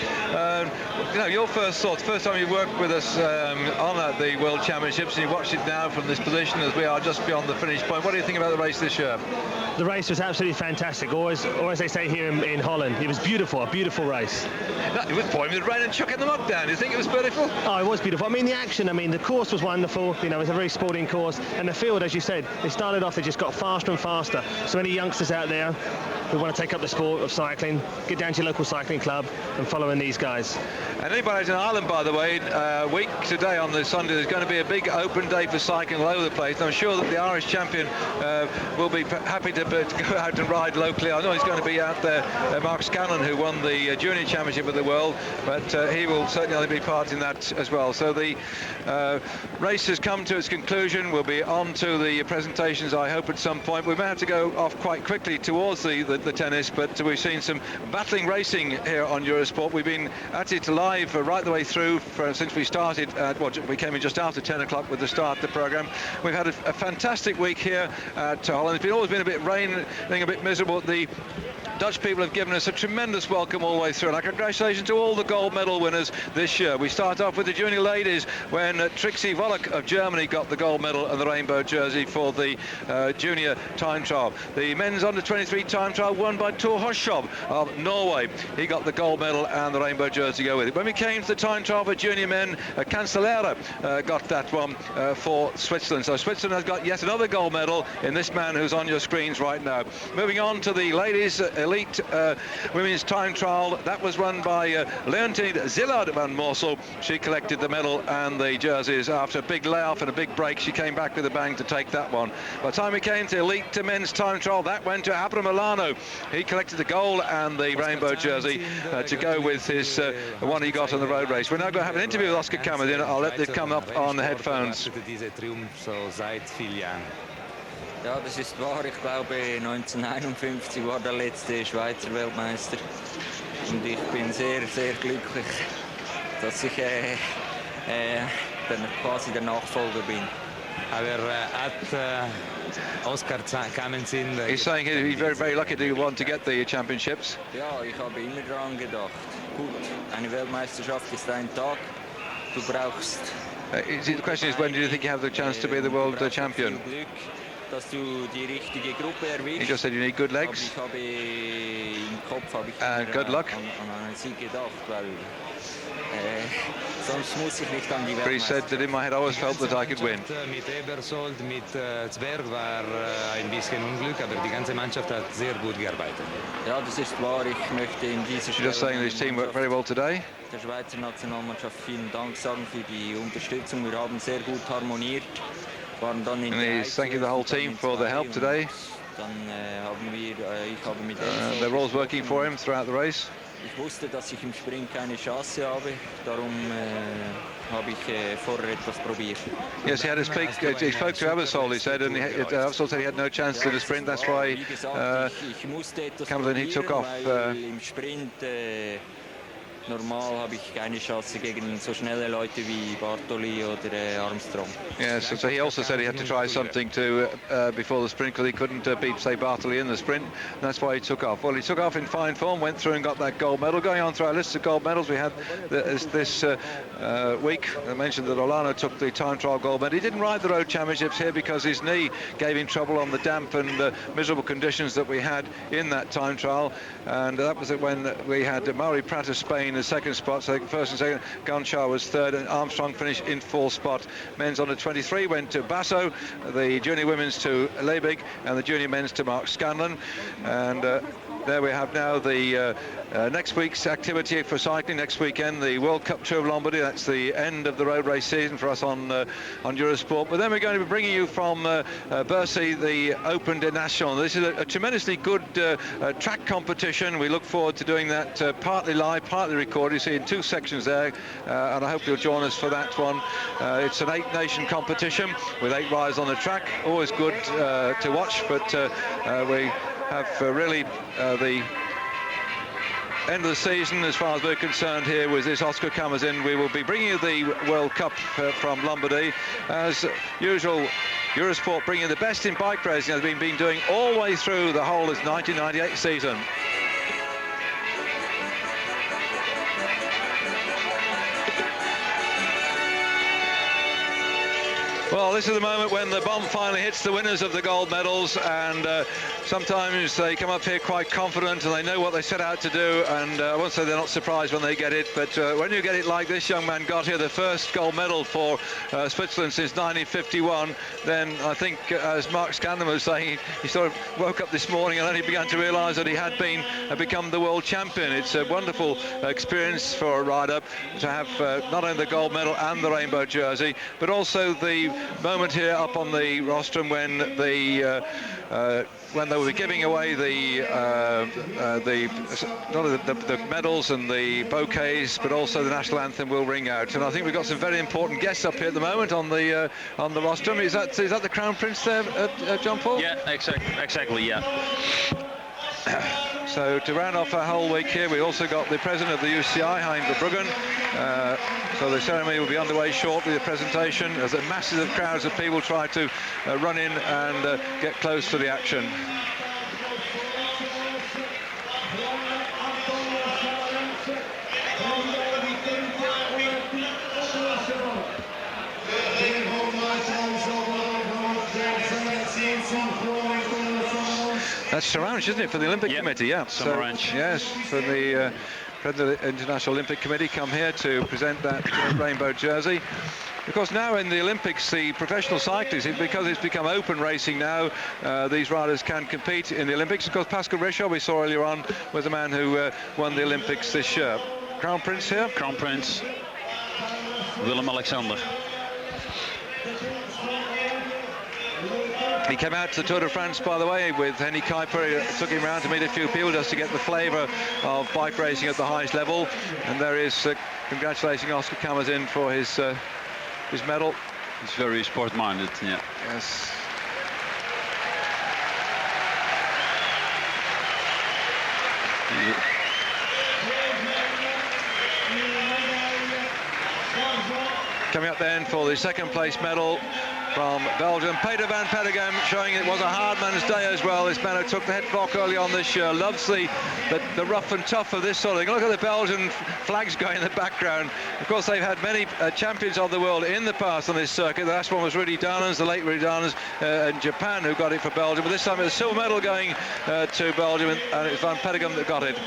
Your first thoughts, first time you worked with us on the World Championships, and you watched it now from this position as we are just beyond the finish point. What do you think about the race this year? The race was absolutely fantastic, or as they say here in Holland, it was beautiful, a beautiful race. It was pouring with rain and chucking the mud down. Do you think it was beautiful? Oh, it was beautiful. I mean, the action, the course was wonderful. It's a very sporting course, and the field, as you said, they started off, they just got faster and faster. So any youngsters out there who want to take up the sport of cycling, get down to your local cycling club and follow in these guys. And anybody in Ireland, by the way, week today on the Sunday, there's going to be a big open day for cycling all over the place. I'm sure that the Irish champion will be happy to go out and ride locally. I know he's going to be out there, Mark Scanlon, who won the junior championship of the world, but he will certainly be part in that as well. So the race has come to its conclusion. We'll be on to the presentations, I hope, at some point. We may have to go off quite quickly towards the the tennis, but we've seen some battling racing here on Eurosport. We've been at it live right the way through since we started. We came in just after 10 o'clock with the start of the programme. We've had a fantastic week here at Holland. It's always been a bit raining, a bit miserable. The Dutch people have given us a tremendous welcome all the way through, and congratulations to all the gold medal winners this year. We start off with the junior ladies when Trixie Volek of Germany got the gold medal and the rainbow jersey for the junior time trial. The men's under-23 time trial won by Tor Hoshov of Norway. He got the gold medal and the rainbow jersey to go with it. When we came to the time trial for junior men, Cancellara got that one for Switzerland. So Switzerland has got yet another gold medal in this man who's on your screens right now. Moving on to the ladies elite women's time trial, that was run by Leontine Zillard van Morsel. She collected the medal and the jerseys after a big layoff and a big break. She came back with a bang to take that one. By the time we came to elite men's time trial, that went to Abra Milano. He collected the gold and the rainbow jersey to go with his one he got on the road race. We're now going to have an interview with Oscar Kammerden. I'll let it come up on the headphones. Ja, das ist wahr. Ich glaube, 1951 war der letzte Schweizer Weltmeister. Und ich bin sehr, sehr glücklich, dass ich quasi der Nachfolger bin. Oscar Kammerden. He's saying he's very, very lucky to want to get the championships. Ja, ich habe immer daran gedacht. Gut, eine Weltmeisterschaft ist ein Tag. Du brauchst. The question is, when do you think you have the chance to be the world champion? Dass du die richtige Gruppe erwischst. He just said you need good legs. Ich habe im Kopf and good luck. An einen Sieg gedacht, weil sonst muss ich nicht an die But he said that in my head I always felt that I could win. Mit Ebersold, mit Zwerg war ein bisschen Unglück, aber die ganze Mannschaft hat sehr gut gearbeitet. Ja, das ist wahr. Ich möchte in dieser You're just saying his team worked very well today. Der Schweizer Nationalmannschaft vielen Dank sagen für die Unterstützung. Wir haben sehr gut harmoniert. And he's thanking the whole team for the help today. They're all working for him throughout the race. Ich wusste, dass ich im Sprint keine Chance habe, darum habe ich vorher etwas probiert. Yes, he had to speak. He spoke to Ebersol, he said, and Ebersol said he had no chance to the sprint. That's why Kammerden he took off. Im Sprint normal habe ich keine Chance gegen so schnelle Leute wie Bartoli oder Armstrong. Yes, so he also said he had to try something to before the sprint, because he couldn't beat, say, Bartoli in the sprint, and that's why he took off. Well, he took off in fine form, went through and got that gold medal. Going on through our list of gold medals, we had this week. I mentioned that Olano took the time trial gold medal. He didn't ride the road championships here because his knee gave him trouble on the damp and miserable conditions that we had in that time trial, and that was it when we had Mauri Pratt of Spain the second spot, so first and second. Gonchar was third, and Armstrong finished in fourth spot. Men's under 23 went to Basso, the junior women's to Leibig, and the junior men's to Mark Scanlon. And there we have now the next week's activity for cycling. Next weekend, the World Cup Tour of Lombardy. That's the end of the road race season for us on Eurosport. But then we're going to be bringing you from Bercy the Open de Nation. This is a tremendously good track competition. We look forward to doing that partly live, partly recorded. You see in two sections there, and I hope you'll join us for that one. It's an 8-nation competition with 8 riders on the track. Always good to watch, but we have really the end of the season as far as we're concerned here with this Oscar Kammerden. We will be bringing you the World Cup from Lombardy. As usual, Eurosport bringing you the best in bike racing, has been doing all the way through the whole of this 1998 season. Well, this is the moment when the bomb finally hits the winners of the gold medals, and sometimes they come up here quite confident and they know what they set out to do, and I won't say they're not surprised when they get it, but when you get it like this young man got here, the first gold medal for Switzerland since 1951, then I think, as Mark Scanlon was saying, he sort of woke up this morning and only began to realise that he had become the world champion. It's a wonderful experience for a rider to have not only the gold medal and the rainbow jersey, but also the moment here up on the rostrum when they will be giving away the medals and the bouquets, but also the national anthem will ring out. And I think we've got some very important guests up here at the moment on the rostrum. Is that the Crown Prince there, John Paul? Yeah, exactly. Yeah. So to round off our whole week here, we also got the president of the UCI, Hein Verbruggen. So the ceremony will be underway shortly, the presentation, as a masses of crowds of people try to run in and get close to the action. That's Sarange, isn't it, for the Olympic Committee? Yeah. Sarange. Yes, for the President of the International Olympic Committee, come here to present that rainbow jersey. Of course, now in the Olympics, the professional cyclists, because it's become open racing now, these riders can compete in the Olympics. Of course, Pascal Richard, we saw earlier on, was the man who won the Olympics this year. Crown Prince here? Crown Prince, Willem-Alexander. He came out to the Tour de France, by the way, with Henny Kuiper. He took him around to meet a few people just to get the flavour of bike racing at the highest level. And there is congratulating Oscar Kamazin for his medal. He's very sport-minded, yeah. Yes. Coming up then for the second place medal from Belgium, Peter van Petegem, showing it was a hard man's day as well. This man who took the headlock early on this year, loves the rough and tough of this sort of thing. Look at the Belgian flags going in the background. Of course, they've had many champions of the world in the past on this circuit. The last one was Rudy Dahlens, the late Rudy Dahlens in Japan, who got it for Belgium. But this time it's a silver medal going to Belgium, and it's Van Petegem that got it.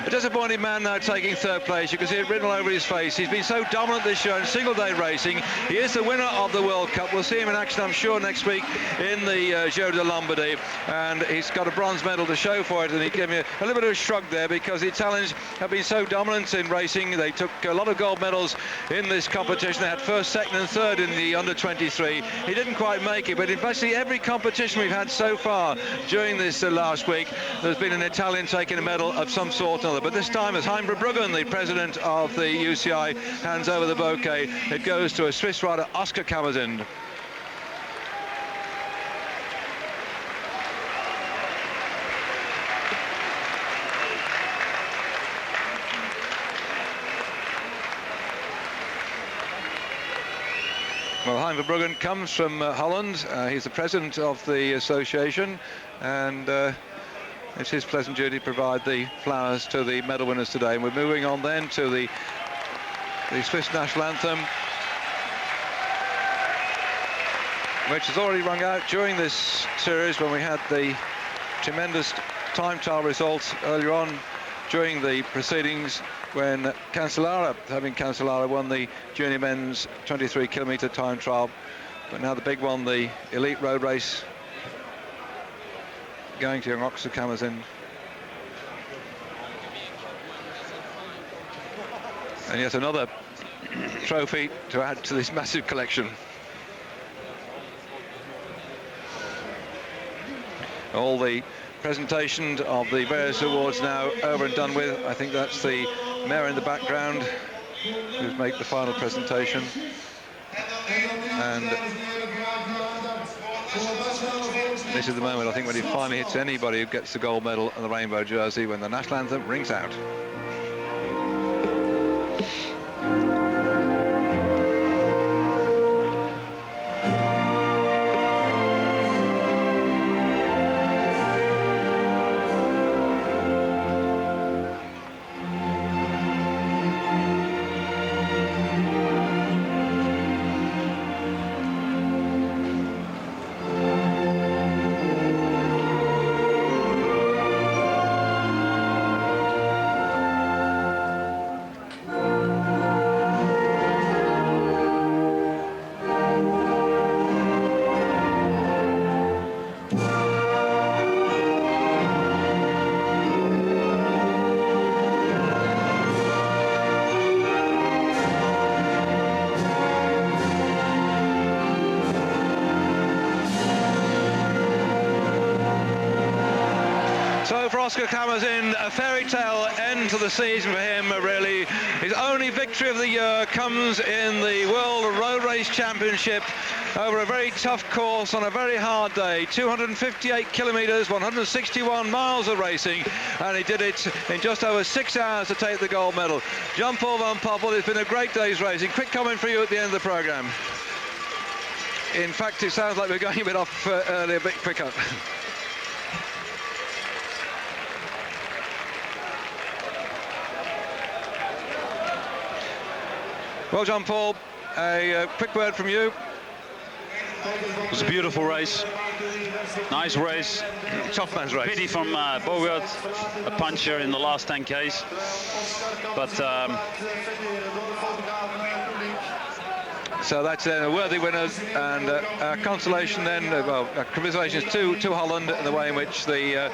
A disappointed man now taking third place. You can see it written all over his face. He's been so dominant this year in single-day racing. He is the winner of the World Cup. We'll see him in action, I'm sure, next week in the Giro de Lombardy, and he's got a bronze medal to show for it. And he gave me a little bit of a shrug there, because the Italians have been so dominant in racing. They took a lot of gold medals in this competition. They had first, second and third in the under-23. He didn't quite make it, but in basically every competition we've had so far during this last week, there's been an Italian taking a medal of some sort or other. But this time, as Hein Verbruggen, the president of the UCI, hands over the bouquet, it goes to a Swiss rider, Oscar Kamazin. Well, Hein Verbruggen comes from Holland. He's the president of the association, and it's his pleasant duty to provide the flowers to the medal winners today. And we're moving on then to the Swiss national anthem, which has already rung out during this series when we had the tremendous time trial results earlier on during the proceedings, when Fabian Cancellara won the junior men's 23-kilometre time trial. But now the big one, the elite road race, going to Oscar Kamazin. And yet another trophy to add to this massive collection. All the presentations of the various awards now over and done with. I think that's the mayor in the background who's made the final presentation. And this is the moment, I think, when he finally hits anybody who gets the gold medal and the rainbow jersey, when the national anthem rings out. go for Oscar Kamazin. A fairy tale end to the season for him, really. His only victory of the year comes in the World Road Race Championship over a very tough course on a very hard day. 258 kilometres, 161 miles of racing, and he did it in just over 6 hours to take the gold medal. Jean-Paul Van Poppel, it's been a great day's racing. Quick comment for you at the end of the programme. In fact, it sounds like we're going a bit off early, a bit quicker. Well, Jean-Paul, a quick word from you. It was a beautiful race. Nice race. Tough man's race. Pity from Bogart, a puncher in the last 10 Ks. But so that's a worthy winner, and consolation then, congratulations to Holland in the way in which the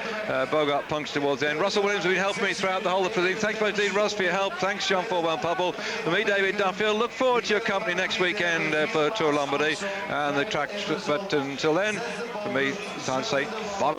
Bogart punched towards the end. Russell Williams has been helping me throughout the whole of the proceedings. Thanks both Dean Russ for your help. Thanks Jean-Paul Van Poppel. For me, David Duffield. Look forward to your company next weekend for Tour Lombardy and the track. But until then, for me, it's time to say bye.